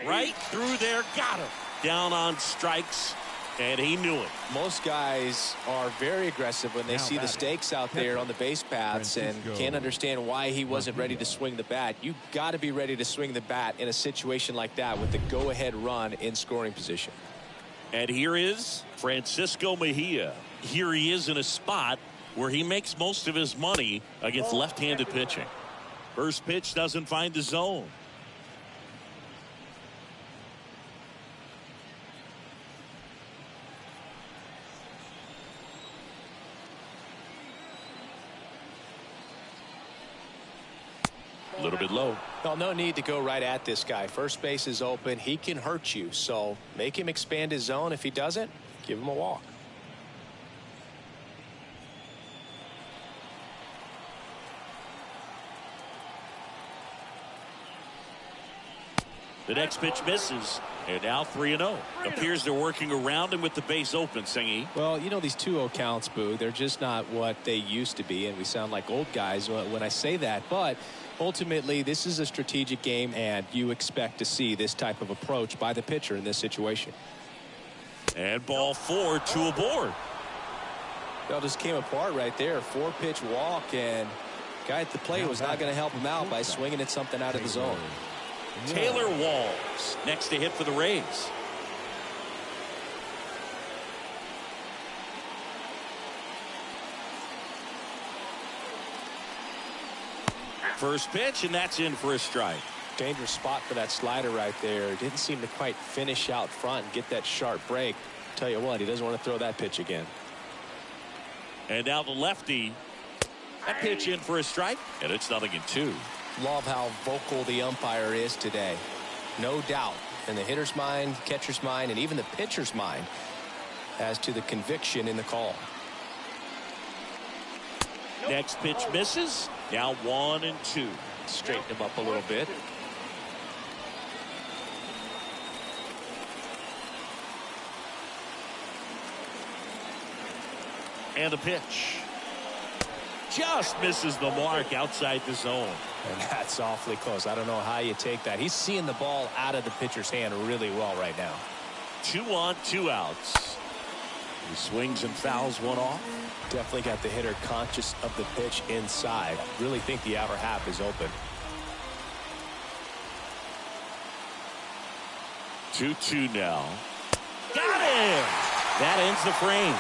Right through there, got him. Down on strikes, and he knew it. Most guys are very aggressive when they see the stakes out there on the base paths and can't understand why he wasn't ready to swing the bat. You got to be ready to swing the bat in a situation like that with the go-ahead run in scoring position. And here is Francisco Mejia. Here he is in a spot where he makes most of his money against left-handed pitching. First pitch doesn't find the zone. A little bit low. Well, no need to go right at this guy. First base is open. He can hurt you. So make him expand his zone. If he doesn't, give him a walk. The next pitch misses, and now 3-0. Appears they're working around him with the base open, Singy. Well, you know, these 2-0 counts, Boo, they're just not what they used to be, and we sound like old guys when I say that. But ultimately, this is a strategic game, and you expect to see this type of approach by the pitcher in this situation. And ball 4, 2 aboard. That just came apart right there. 4-pitch walk, and guy at the plate was not going to help him out by swinging at something out of the zone. Taylor Walls next to hit for the Rays. First pitch, and that's in for a strike. Dangerous spot for that slider right there. Didn't seem to quite finish out front and get that sharp break. Tell you what, he doesn't want to throw that pitch again. And now the lefty. That pitch in for a strike, and it's 0-2. Love how vocal the umpire is today. No doubt in the hitter's mind, catcher's mind, and even the pitcher's mind as to the conviction in the call. Next pitch misses. Now 1-2. Straighten him up a little bit. And the pitch. Just misses the mark outside the zone. And that's awfully close. I don't know how you take that. He's seeing the ball out of the pitcher's hand really well right now. 2 on, 2 outs. He swings and fouls one off. Definitely got the hitter conscious of the pitch inside. Really think the outer half is open. 2-2 now. Got him! That ends the frame.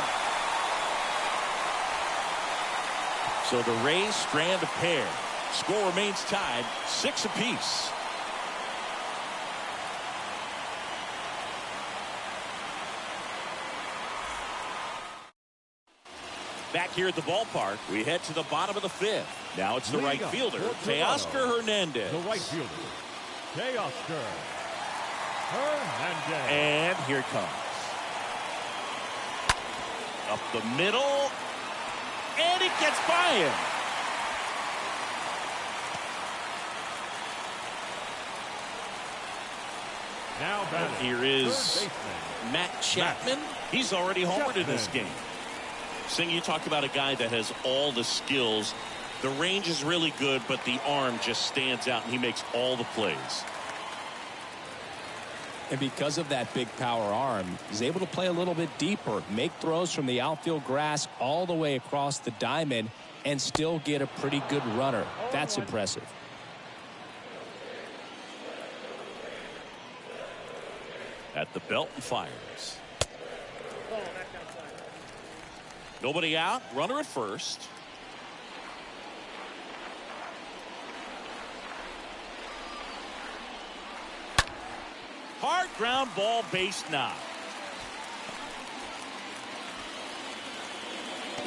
So the Rays strand a pair. Score remains tied, 6 apiece. Back here at the ballpark, we head to the bottom of the 5th. Now it's the right fielder, Teoscar Hernandez. The right fielder, Teoscar Hernandez. And here it comes. Up the middle. And it gets by him. Now batting, Here is Matt Chapman. He's already homered in this game. Sing, you talk about a guy that has all the skills. The range is really good, but the arm just stands out, and he makes all the plays. And because of that big power arm, he's able to play a little bit deeper, make throws from the outfield grass all the way across the diamond, and still get a pretty good runner. That's impressive. At the belt and fires. Nobody out. Runner at first. Hard ground ball, base knock.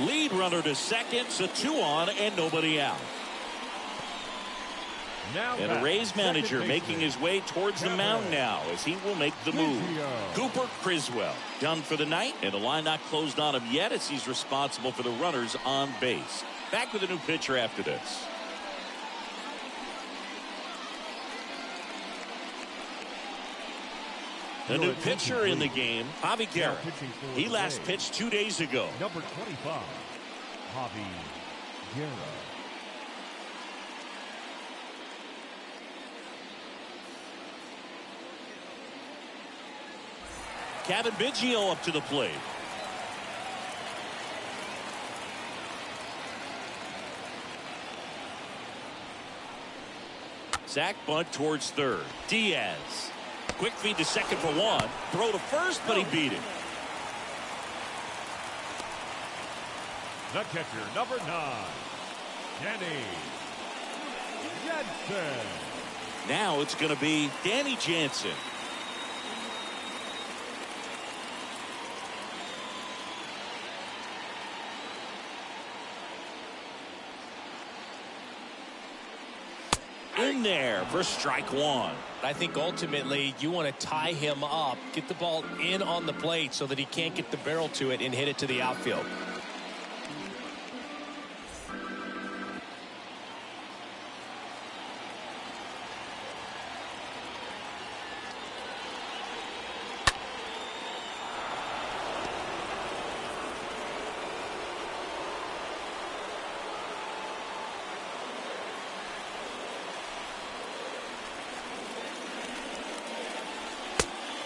Lead runner to second, so 2 on and nobody out. Now and a Rays manager making his way towards the mound now as he will make the move. Cooper Criswell done for the night, and the line not closed on him yet as he's responsible for the runners on base. Back with a new pitcher after this. The new pitcher in the game, Javi Guerra. He last pitched 2 days ago. Number 25, Javi Guerra. Kevin Biggio up to the plate. Zach bunt towards third. Diaz. Quick feed to second for 1. Throw to first, but he beat it. The catcher, number 9, Danny Jansen. Now it's going to be Danny Jansen. In there for strike 1. I think ultimately you want to tie him up, get the ball in on the plate so that he can't get the barrel to it and hit it to the outfield.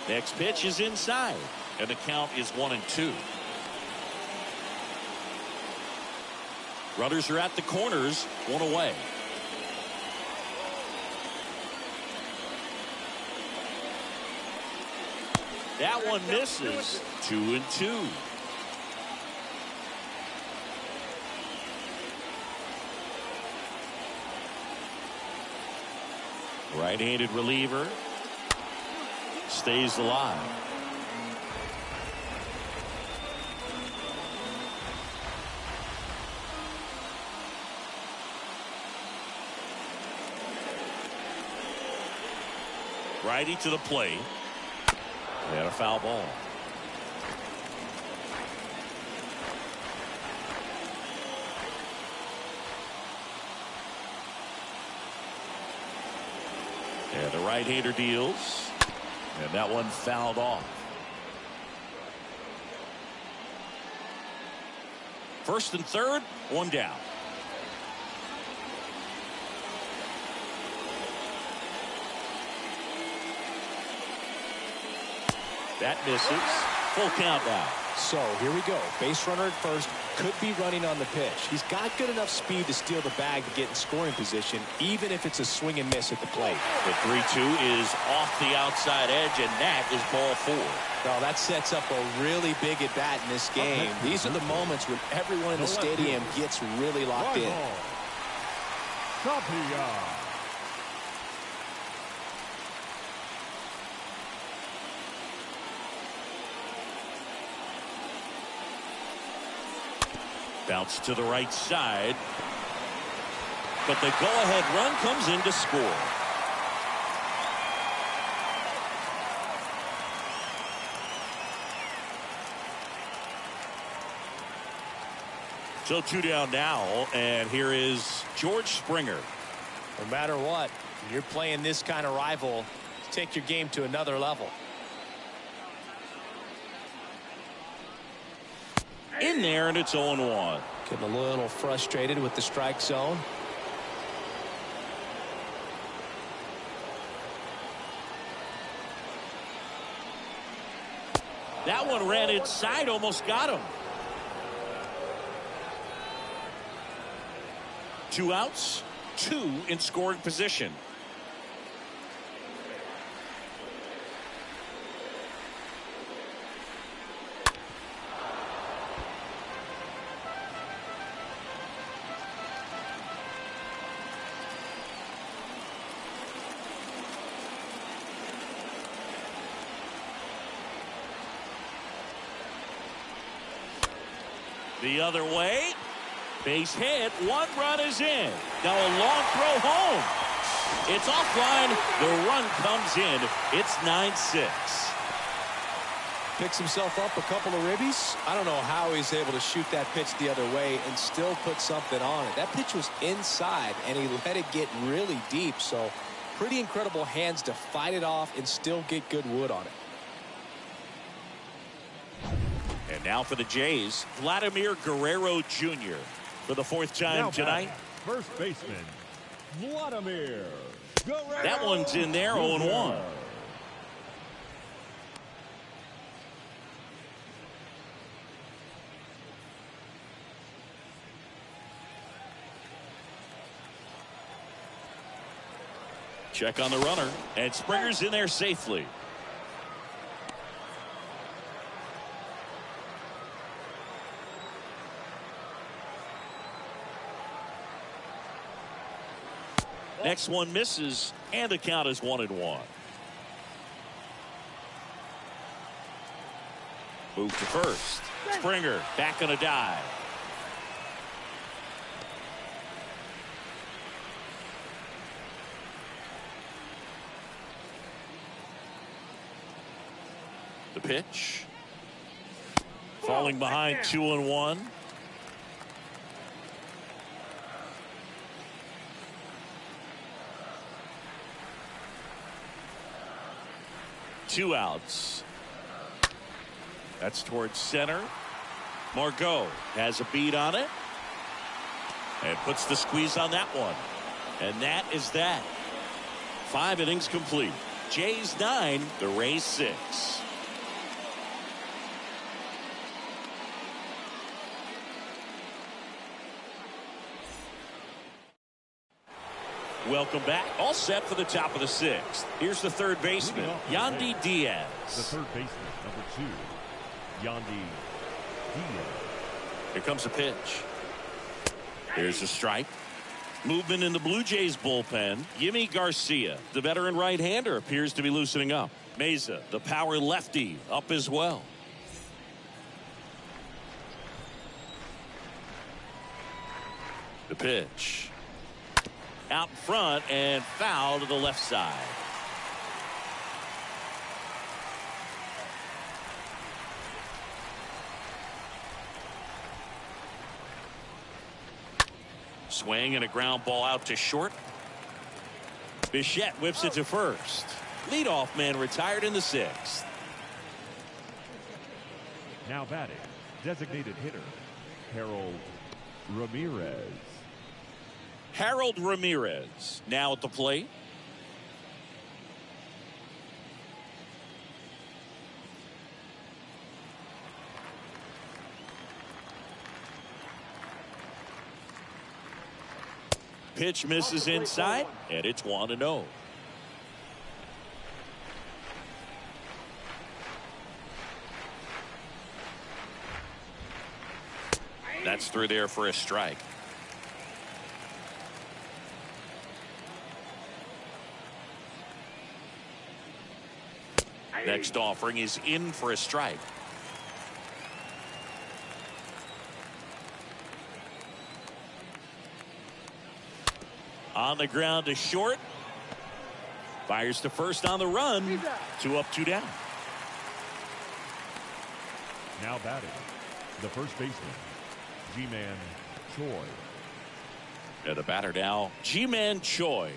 Next pitch is inside, and the count is 1-2. Runners are at the corners, 1 away. That one misses. 2-2. Right-handed reliever stays alive. Righty to the plate. And a foul ball. And the right-hander deals. And that one fouled off. First and third, one down. That misses. Full count now. So here we go. Base runner at first. Could be running on the pitch. He's got good enough speed to steal the bag to get in scoring position, even if it's a swing and miss at the plate. The 3-2 is off the outside edge, and that is ball 4. Well, that sets up a really big at bat in this game. These are the moments when everyone in the stadium gets really locked in. Bounce to the right side. But the go-ahead run comes in to score. So 2 down now, and here is George Springer. No matter what, when you're playing this kind of rival, take your game to another level. In there, and it's 0-1. Getting a little frustrated with the strike zone. That one ran inside, almost got him. 2 outs, 2 in scoring position. The other way. Base hit. 1 run is in. Now a long throw home. It's offline. The run comes in. It's 9-6. Picks himself up a couple of ribbies. I don't know how he's able to shoot that pitch the other way and still put something on it. That pitch was inside, and he let it get really deep. So pretty incredible hands to fight it off and still get good wood on it. And now for the Jays, Vladimir Guerrero Jr. for the 4th time tonight. First baseman, Vladimir Guerrero. That one's in there, 0-1. Check on the runner, and Springer's in there safely. Next one misses, and the count is 1-1. Move to first. Springer back on a dive. The pitch. Falling behind 2-1. Two outs. That's towards center. Margot has a beat on it and puts the squeeze on that one. And that is that. 5 innings complete. Jays 9, the Rays 6. Welcome back. All set for the top of the 6th. Here's the third baseman, Yandy Diaz. The third baseman, number 2, Yandy Diaz. Here comes a pitch. Here's a strike. Movement in the Blue Jays bullpen. Yimi Garcia, the veteran right-hander, appears to be loosening up. Meza, the power lefty, up as well. The pitch. Out in front and foul to the left side. Swing and a ground ball out to short. Bichette whips it to first. Leadoff man retired in the 6th. Now batting, designated hitter, Harold Ramirez. Harold Ramirez now at the plate. Pitch misses inside, and it's 1-0. That's through there for a strike. Next offering is in for a strike. On the ground to short. Fires to first on the run. 2 up, 2 down. Now batting, the first baseman, G-Man Choi. And the batter now, G-Man Choi.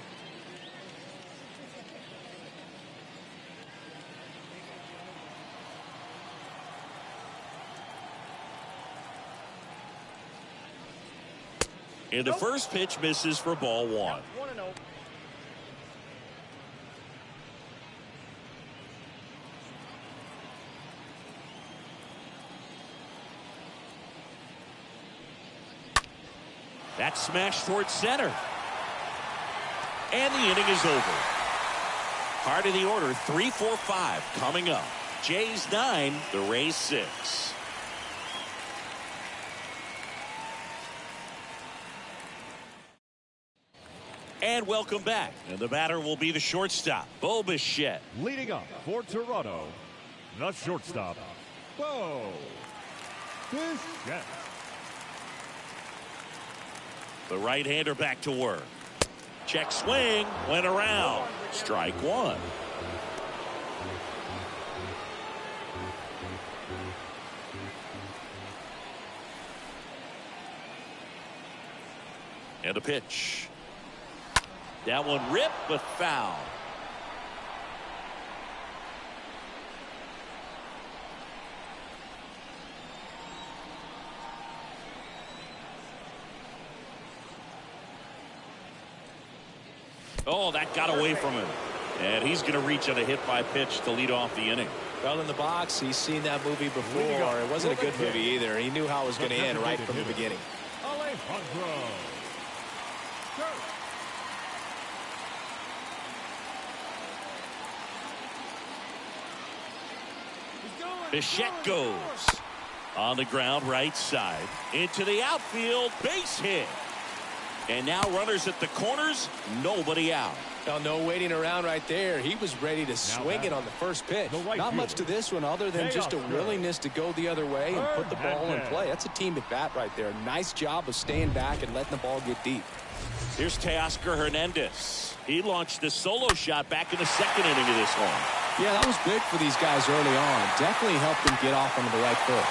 And the first pitch misses for ball 1. 1-0. That smash towards center. And the inning is over. Part of the order, 3-4-5 coming up. Jays 9, the Rays 6. And welcome back. And the batter will be the shortstop, Bo Bichette. Leading up for Toronto, the shortstop, Bo Bichette. The right-hander back to work. Check swing, went around. Strike 1. And a pitch. That one ripped, but foul. Oh, that got away from him. And he's going to reach on a hit by pitch to lead off the inning. Well, in the box, he's seen that movie before. It wasn't a good movie either. He knew how it was going to end right from the beginning. Alejandro. Bichette goes on the ground right side into the outfield, base hit. And now runners at the corners, nobody out. Well, no waiting around right there. He was ready to swing it on the first pitch. Not much to this one other than just a willingness to go the other way and put the ball in play. That's a team at bat right there. Nice job of staying back and letting the ball get deep. Here's Teoscar Hernandez. He launched a solo shot back in the 2nd inning of this one. Yeah, that was big for these guys early on. Definitely helped them get off onto the right foot.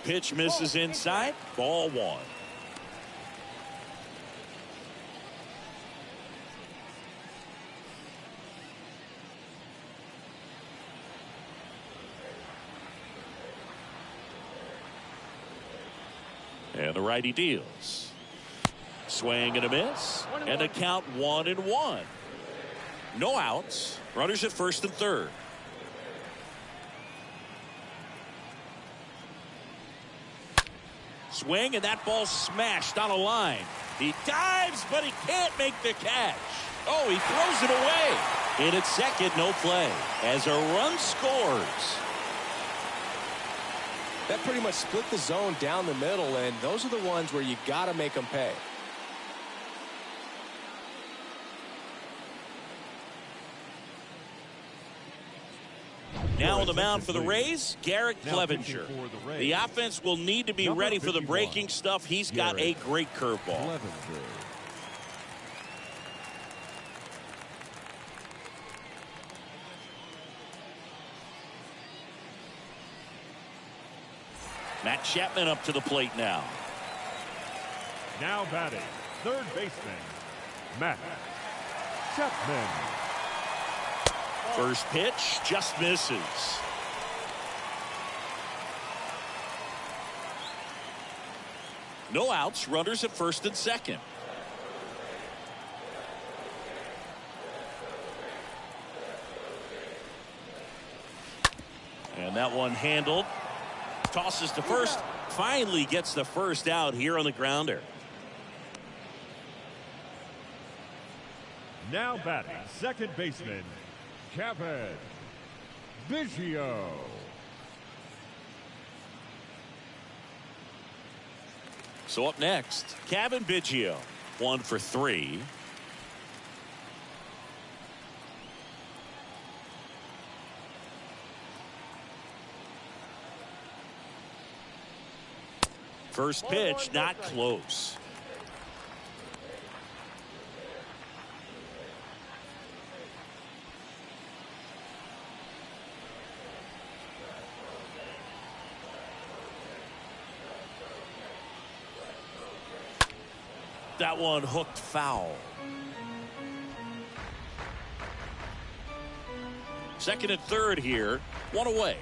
Pitch misses inside. Ball 1. And the righty deals. Swing and a miss. And a count 1-1. No outs. Runners at first and third. Swing, and that ball smashed on a line. He dives, but he can't make the catch. Oh, he throws it away. In at second, no play. As a run scores. That pretty much split the zone down the middle, and those are the ones where you got to make them pay. Now on the mound for the Rays, Garrett Clevenger. The offense will need to be ready for the breaking stuff. He's got a great curveball. Matt Chapman up to the plate now. Now batting, third baseman, Matt Chapman. First pitch just misses. No outs, runners at first and second. And that one handled. Tosses to first. Finally gets the first out here on the grounder. Now batting, second baseman, Kevin Biggio. So up next, Kevin Biggio, 1 for 3. First pitch, not close. That one hooked foul. Second and third here, one away.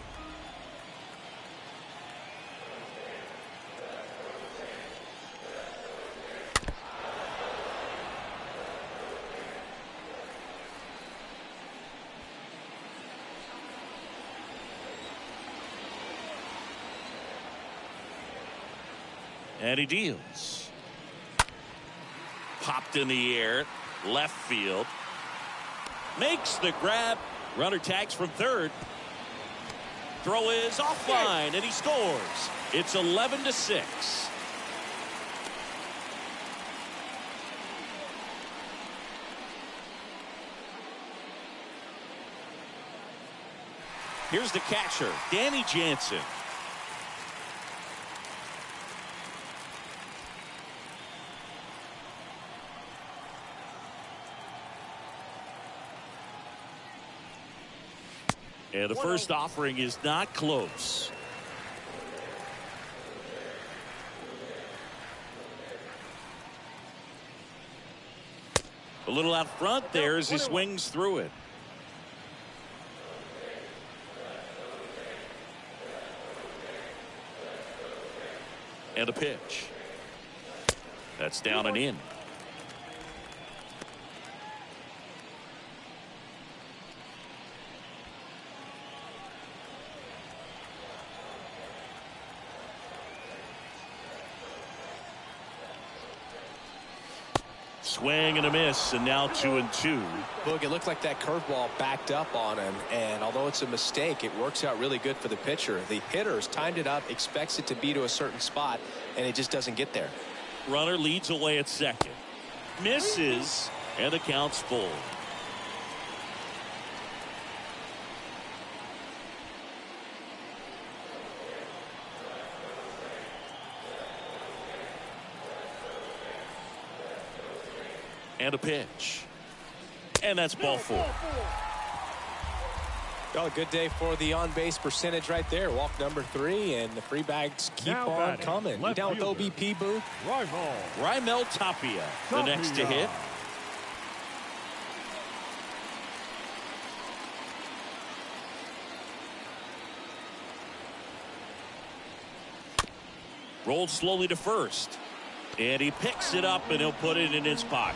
And he deals. Popped in the air, left field. Makes the grab. Runner tags from third. Throw is offline, and he scores. It's 11-6. Here's the catcher, Danny Jansen. And the first offering is not close. A little out front there as he swings through it. And a pitch. That's down and in. Swing and a miss, and now 2-2. Look, it looked like that curveball backed up on him, and although it's a mistake, it works out really good for the pitcher. The hitter's timed it up, expects it to be to a certain spot, and it just doesn't get there. Runner leads away at second. Misses, and the count's full. And a pitch. And that's ball 4. Well, a good day for the on-base percentage right there. Walk number 3, and the free bags keep Now on batting, coming. You left down with fielder, OBP, Booth? Raimel Tapia, the next to hit. Rolled slowly to first. And he picks it up, and he'll put it in his pocket.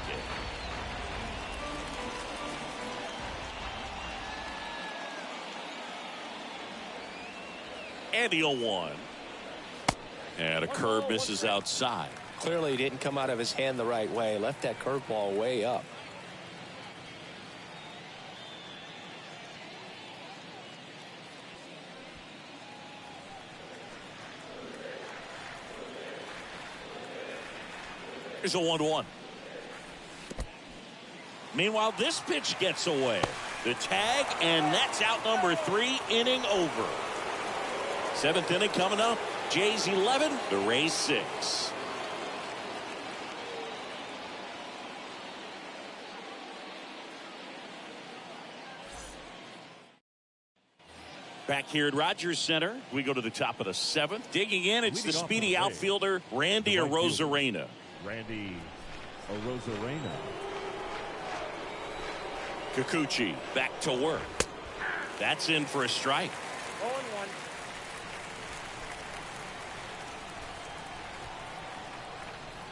And the 0-1. And a curve misses outside. Clearly didn't come out of his hand the right way. Left that curveball way up. Here's a 1-1. Meanwhile, this pitch gets away. The tag, and that's out number 3, inning over. 7th inning coming up. Jays 11, the Rays 6. Back here at Rogers Center, we go to the top of the 7th. Digging in, it's the speedy outfielder, Randy Arozarena. Randy Arozarena. Kikuchi back to work. That's in for a strike. 0-1.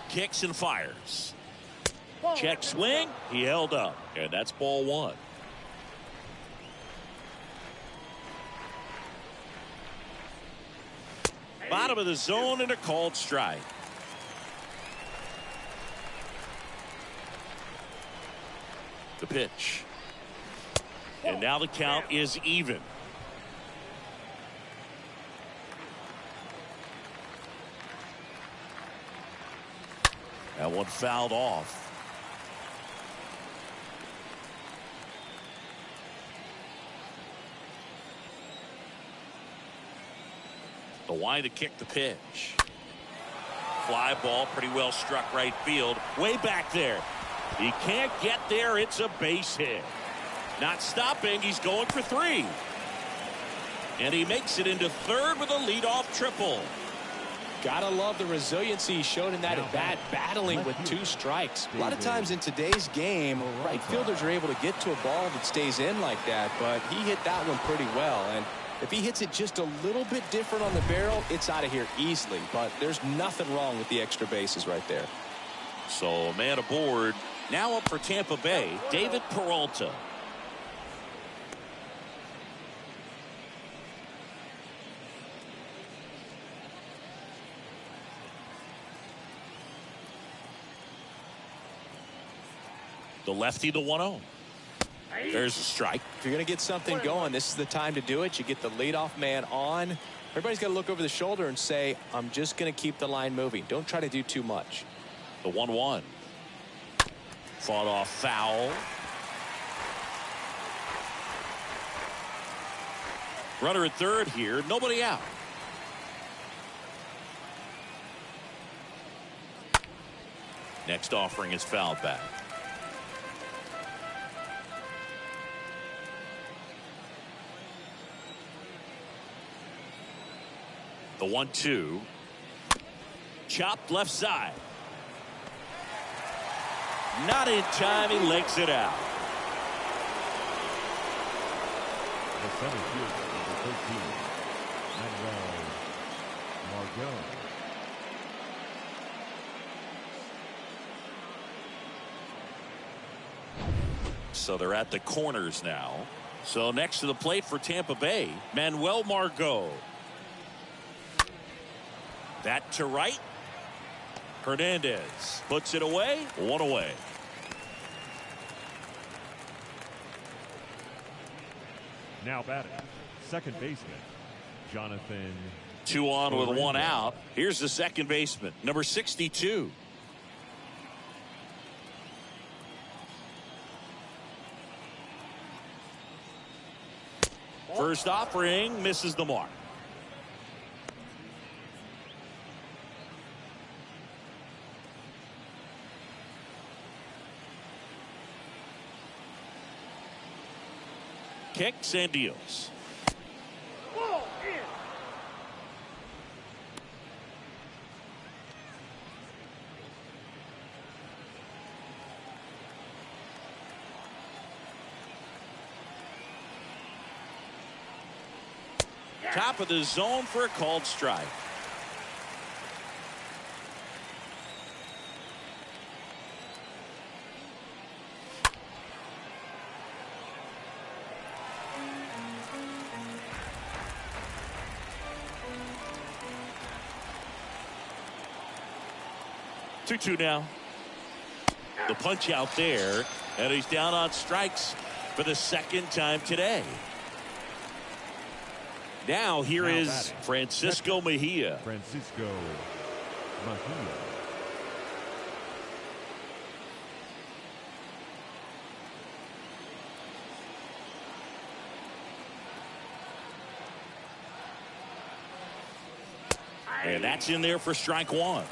Kicks and fires. Check swing. He held up. And that's ball 1. Bottom of the zone and a called strike. The pitch. And now the count is even. That one fouled off. The line to kick the pitch. Fly ball pretty well struck right field. Way back there. He can't get there. It's a base hit. Not stopping. He's going for 3. And he makes it into 3rd with a leadoff triple. Gotta love the resiliency he showed in that at bat, battling with 2 strikes. A lot of times in today's game, right fielders are able to get to a ball that stays in like that, but he hit that one pretty well. And if he hits it just a little bit different on the barrel, it's out of here easily. But there's nothing wrong with the extra bases right there. So a man aboard. Now up for Tampa Bay, David Peralta. The lefty, the 1-0. There's a strike. If you're going to get something going, this is the time to do it. You get the leadoff man on. Everybody's got to look over the shoulder and say, I'm just going to keep the line moving. Don't try to do too much. The 1-1. Fought off foul. Runner at 3rd here. Nobody out. Next offering is fouled back. The 1-2. Chopped left side. Not in time. He legs it out. The center fielder, number 13, Manuel Margot. So they're at the corners now. So next to the plate for Tampa Bay, Manuel Margot. That to right. Hernandez puts it away. 1 away. Now batting, second baseman, Jonathan. 2 on with 1 out. Here's the second baseman, number 62. First offering misses the mark. Kicks and deals. Ball in. Top of the zone for a called strike. Two now. The punch out there, and he's down on strikes for the second time today. Now here is Francisco Mejia. Francisco Mejia. And that's in there for strike one.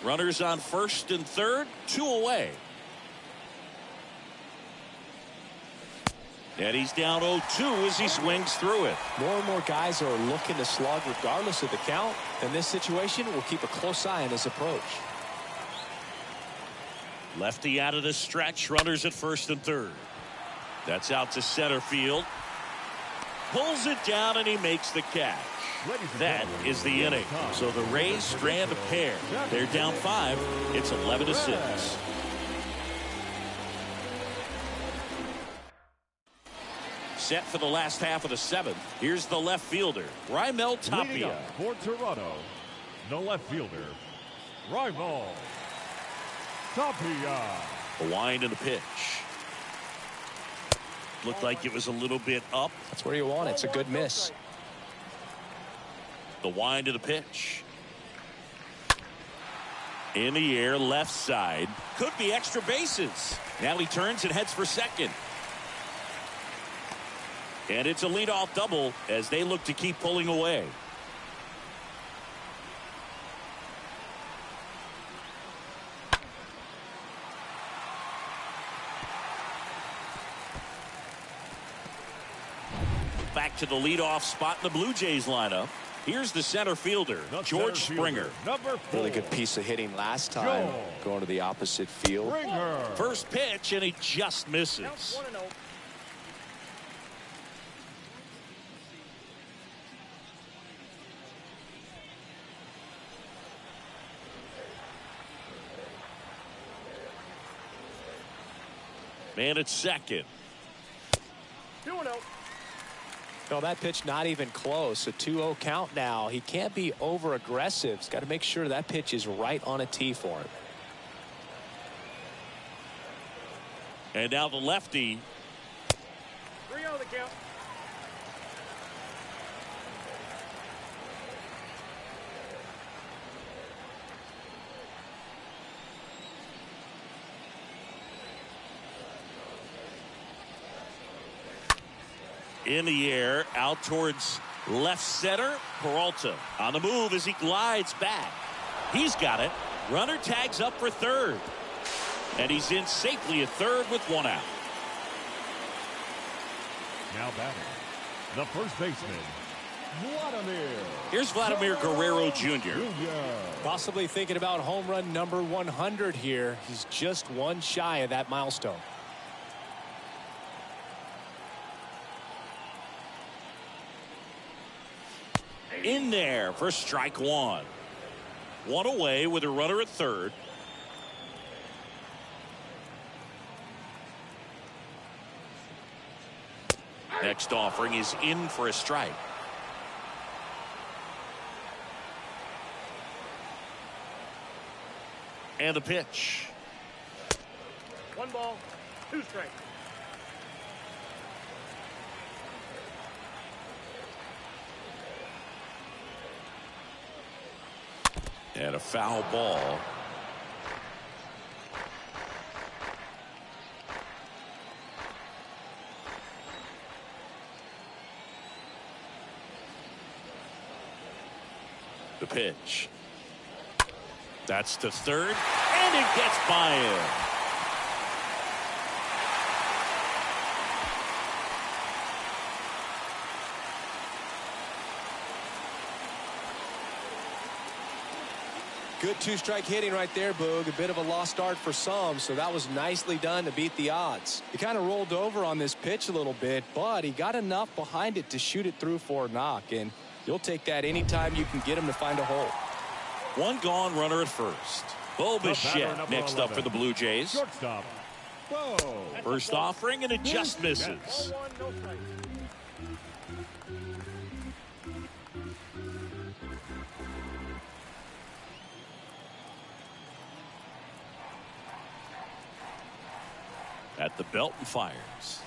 Runners on first and third, 2 away. And he's down 0-2 as he swings through it. More and more guys are looking to slug regardless of the count. In this situation, we'll keep a close eye on his approach. Lefty out of the stretch. Runners at first and third. That's out to center field. Pulls it down and he makes the catch. That is the inning. So the Rays strand a pair. They're down 5. It's 11-6. Set for the last half of the 7th. Here's the left fielder, Raimel Tapia. For Toronto, the left fielder, Raimel Tapia. The wind and the pitch. Looked like it was a little bit up. That's where you want it. It's a good miss. The wind of the pitch. In the air, left side. Could be extra bases. Now he turns and heads for second. And it's a leadoff double as they look to keep pulling away. Back to the leadoff spot in the Blue Jays lineup. Here's the center fielder, George Springer. Really good piece of hitting last time, going to the opposite field. First pitch, and he just misses. Man at second. 2-0. No, that pitch not even close. A 2-0 count now. He can't be over aggressive. He's got to make sure that pitch is right on a tee for him. And now the lefty. 3-0 the count. In the air, out towards left center. Peralta on the move as he glides back. He's got it. Runner tags up for third. And he's in safely at third with 1 out. Now batting, the first baseman, Vladimir. Here's Vladimir Guerrero Jr. Possibly thinking about home run number 100 here. He's just 1 shy of that milestone. In there for strike 1. 1 away with a runner at third. Next offering is in for a strike. And the pitch. 1 ball, 2 strikes. And a foul ball. The pitch. That's to third, and it gets by him. Good 2-strike hitting right there, Boog. A bit of a lost art for some, so that was nicely done to beat the odds. He kind of rolled over on this pitch a little bit, but he got enough behind it to shoot it through for a knock, and you'll take that anytime you can get him to find a hole. 1 gone, runner at first. Bo Bichette next up for the Blue Jays. Shortstop, Bo. First offering, and it just misses. 1, no strikes. At the belt and fires.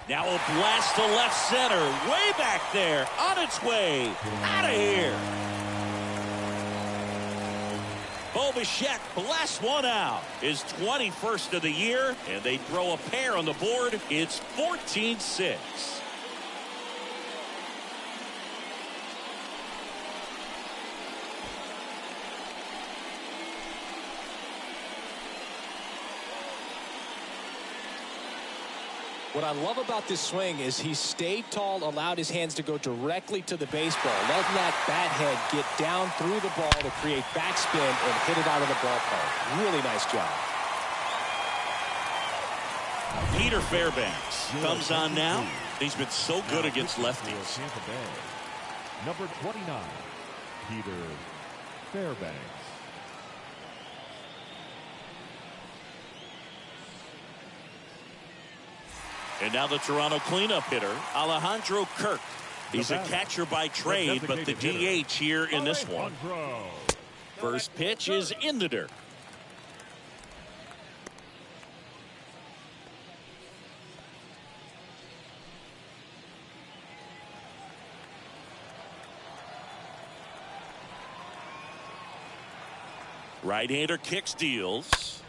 Now a blast to left center. Way back there. On its way. Out of here. Bo Bichette blasts 1 out. His 21st of the year. And they throw a pair on the board. It's 14-6. What I love about this swing is he stayed tall, allowed his hands to go directly to the baseball, letting that bat head get down through the ball to create backspin and hit it out of the ballpark. Really nice job. Peter Fairbanks comes on now. He's been so good against lefties. Tampa Bay, number 29, Peter Fairbanks. And now the Toronto cleanup hitter, Alejandro Kirk. He's a catcher by trade, but the DH here in this one. First pitch is in the dirt. Right-hander kicks, deals.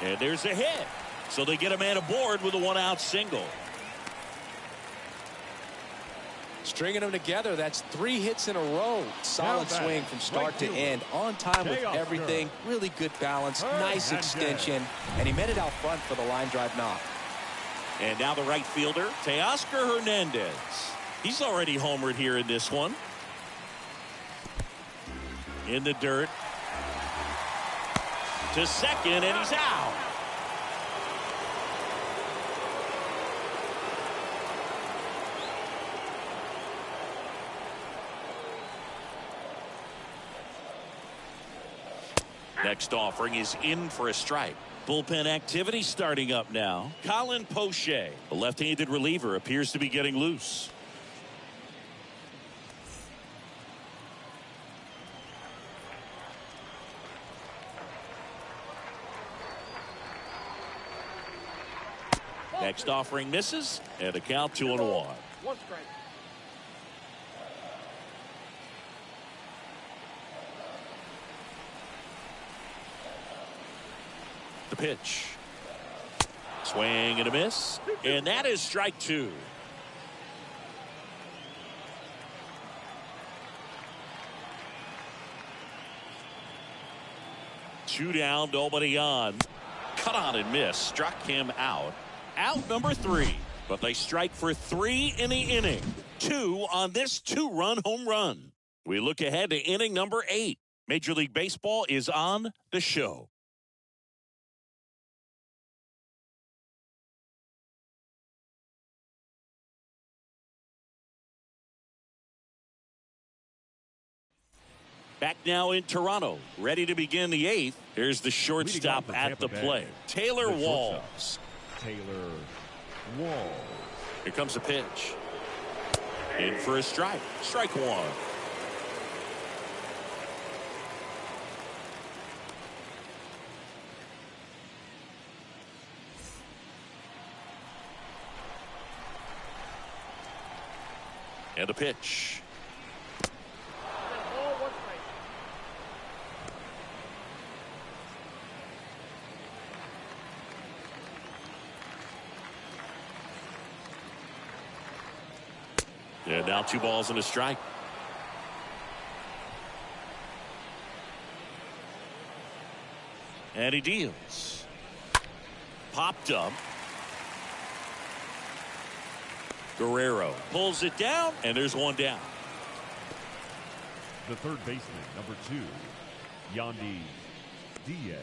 And there's a hit. So they get a man aboard with a one-out single. Stringing them together, that's 3 hits in a row. Solid swing from start to end. On time with everything. Really good balance. Nice extension. And he met it out front for the line drive knock. And now the right fielder, Teoscar Hernandez. He's already homered here in this one. In the dirt. To second, and he's out. Next offering is in for a strike. Bullpen activity starting up now. Colin Poche, a left-handed reliever, appears to be getting loose. Next offering misses, and a count 2-1. 1 strike. The pitch. Swing and a miss, and that is strike 2. Two down, nobody on. Cut on and miss, struck him out. Out number 3, but they strike for 3 in the inning. 2 on this 2-run home run. We look ahead to inning number 8. Major League Baseball is on the show. Back now in Toronto, ready to begin the 8th. Here's the shortstop at the plate, Taylor Walls. Taylor Walls. Here comes a pitch. In for a strike. Strike 1. And a pitch. Ball, 1 strike. And now 2 balls and a strike. And he deals. Popped up. Guerrero pulls it down, and there's 1 down. The third baseman, number 2, Yandy Diaz.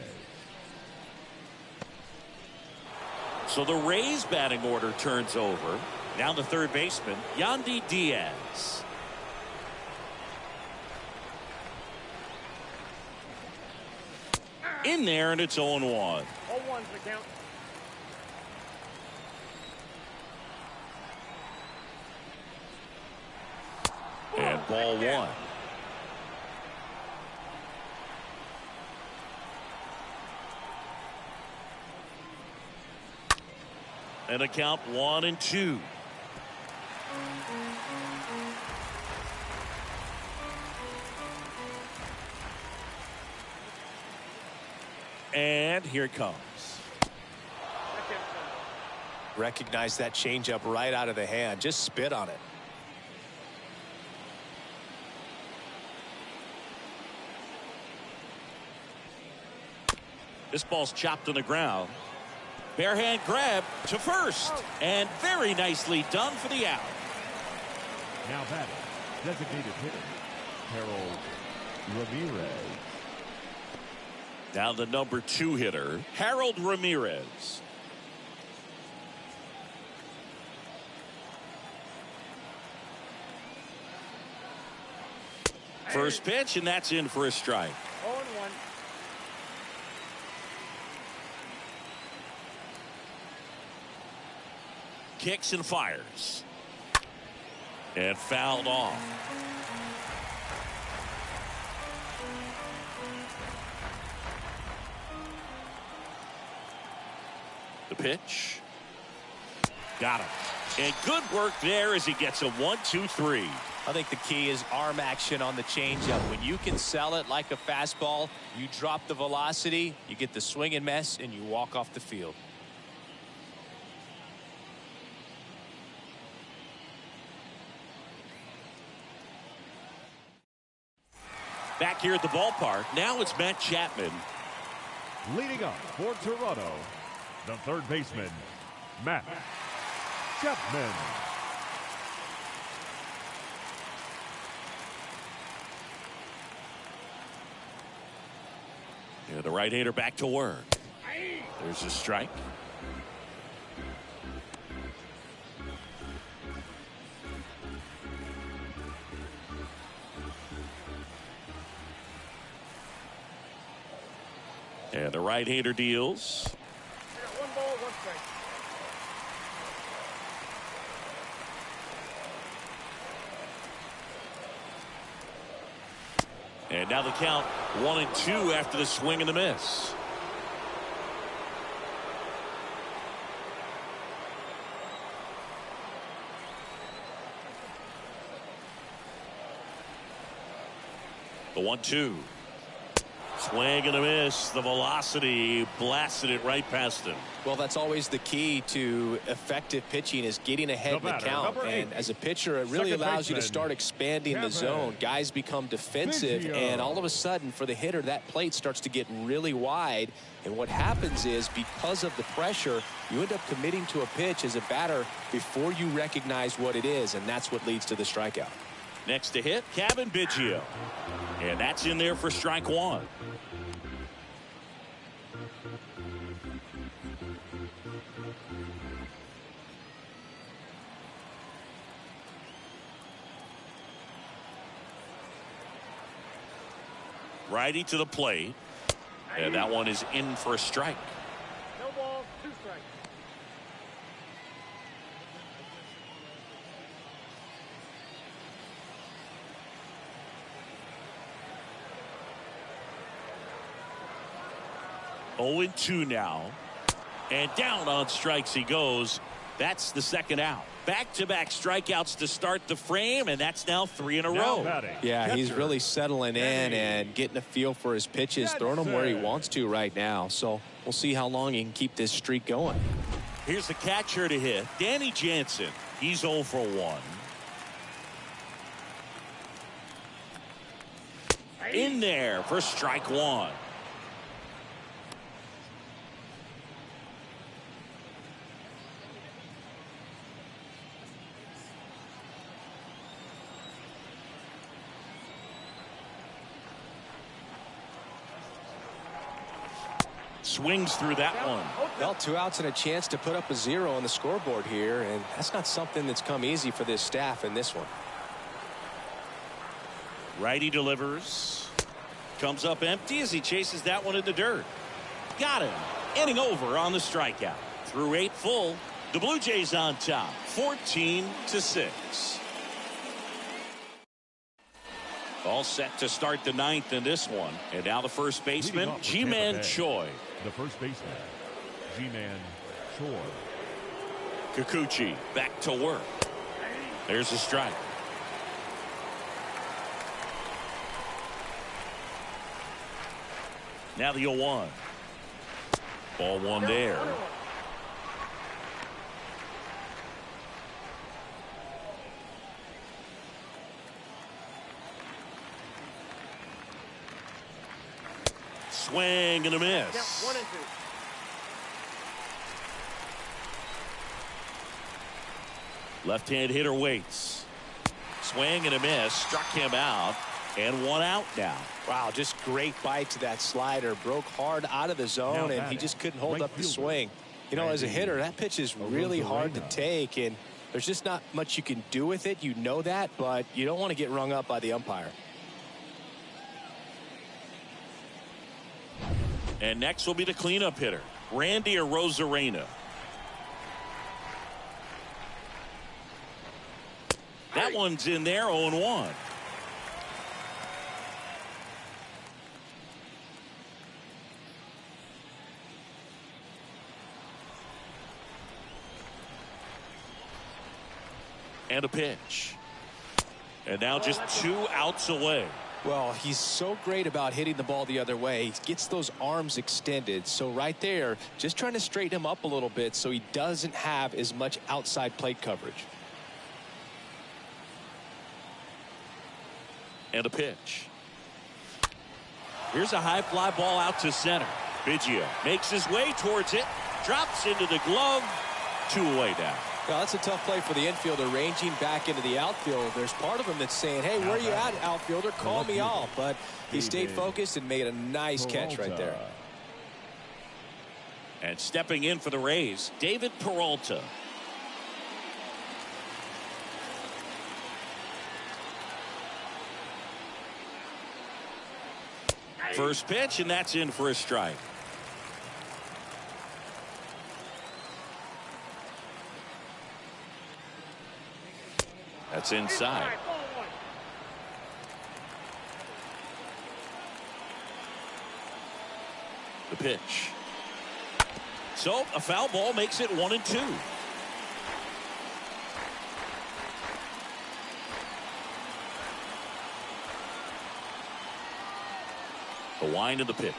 So the Rays batting order turns over. Now the third baseman, Yandy Diaz. In there, and it's 0-1. All 1's the count. And ball 1. And a count 1-2. And here it comes. Recognize that changeup right out of the hand. Just spit on it. This ball's chopped on the ground. Bare hand grab to first. And very nicely done for the out. Now batting, designated hitter, Harold Ramirez. Now the number 2 hitter, Harold Ramirez. First pitch, and that's in for a strike. 0-1. Kicks and fires. And fouled off. The pitch. Got him. And good work there as he gets a 1-2-3. I think the key is arm action on the changeup. When you can sell it like a fastball, you drop the velocity, you get the swing and miss, and you walk off the field. Back here at the ballpark, now it's Matt Chapman. Leading up for Toronto, the third baseman, Matt Chapman. Yeah, the right-hander back to work. There's a strike. And the right-hander deals. I got 1 ball, 1 strike. And now the count 1-2 after the swing and the miss. The 1-2. Swing and a miss. The velocity blasted it right past him. Well, that's always the key to effective pitching, is getting ahead in the count. And as a pitcher, it really allows you to start expanding the zone. Guys become defensive, and all of a sudden, for the hitter, that plate starts to get really wide. And what happens is, because of the pressure, you end up committing to a pitch as a batter before you recognize what it is, and that's what leads to the strikeout. Next to hit, Kevin Biggio. And that's in there for strike 1. Righty to the plate. And that one is in for a strike. No ball, 2 strikes. Oh, 0-2 now. And down on strikes he goes. That's the second out. Back-to-back strikeouts to start the frame, and that's now 3 in a row. Yeah, he's really settling in and getting a feel for his pitches, throwing them where he wants to right now. So we'll see how long he can keep this streak going. Here's the catcher to hit, Danny Jansen. He's 0 for 1. In there for strike 1. Swings through that one. Well, 2 outs and a chance to put up a 0 on the scoreboard here, and that's not something that's come easy for this staff in this one. Righty delivers. Comes up empty as he chases that one in the dirt. Got him. Inning over on the strikeout. Through 8 full. The Blue Jays on top, 14-6. All set to start the 9th in this one. And now the first baseman, Ji-Man Choi. The first baseman, Ji-Man Choi. Kikuchi back to work. There's a strike. Now the 0-1. Ball 1 there. Swing and a miss. Count 1-2. Left-hand hitter waits. Swing and a miss. Struck him out. And one out now. Wow, just great bite to that slider. Broke hard out of the zone, and he just couldn't hold up the swing. You know, as a hitter, that pitch is really hard to take, and there's just not much you can do with it. You know that, but you don't want to get rung up by the umpire. And next will be the cleanup hitter, Randy Arozarena. That one's in there, 0-1. And a pitch. And now just 2 outs away. Well, he's so great about hitting the ball the other way. He gets those arms extended. So right there, just trying to straighten him up a little bit so he doesn't have as much outside plate coverage. And a pitch. Here's a high fly ball out to center. Biggio makes his way towards it. Drops into the glove. 2 away now. Well, that's a tough play for the infielder, ranging back into the outfield. There's part of him that's saying, hey, where are you at, outfielder? Call me off. But he stayed focused and made a nice catch right there. And stepping in for the Rays, David Peralta. First pitch, and that's in for a strike. That's inside. The pitch. So a foul ball makes it 1-2. The wind of the pitch.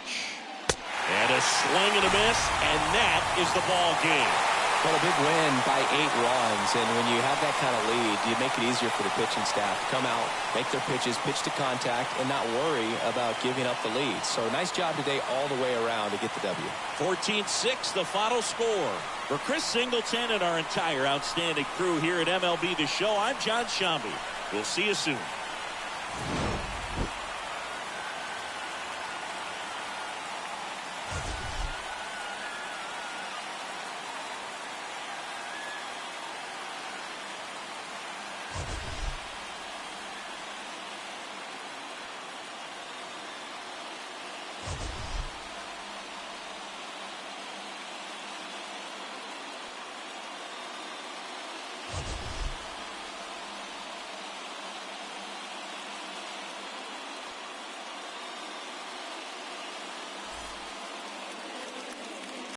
And a swing and a miss, and that is the ball game. Well, a big win by 8 runs, and when you have that kind of lead, you make it easier for the pitching staff to come out, make their pitches, pitch to contact, and not worry about giving up the lead. So nice job today all the way around to get the W. 14-6, the final score. For Chris Singleton and our entire outstanding crew here at MLB The Show, I'm John Shambi. We'll see you soon.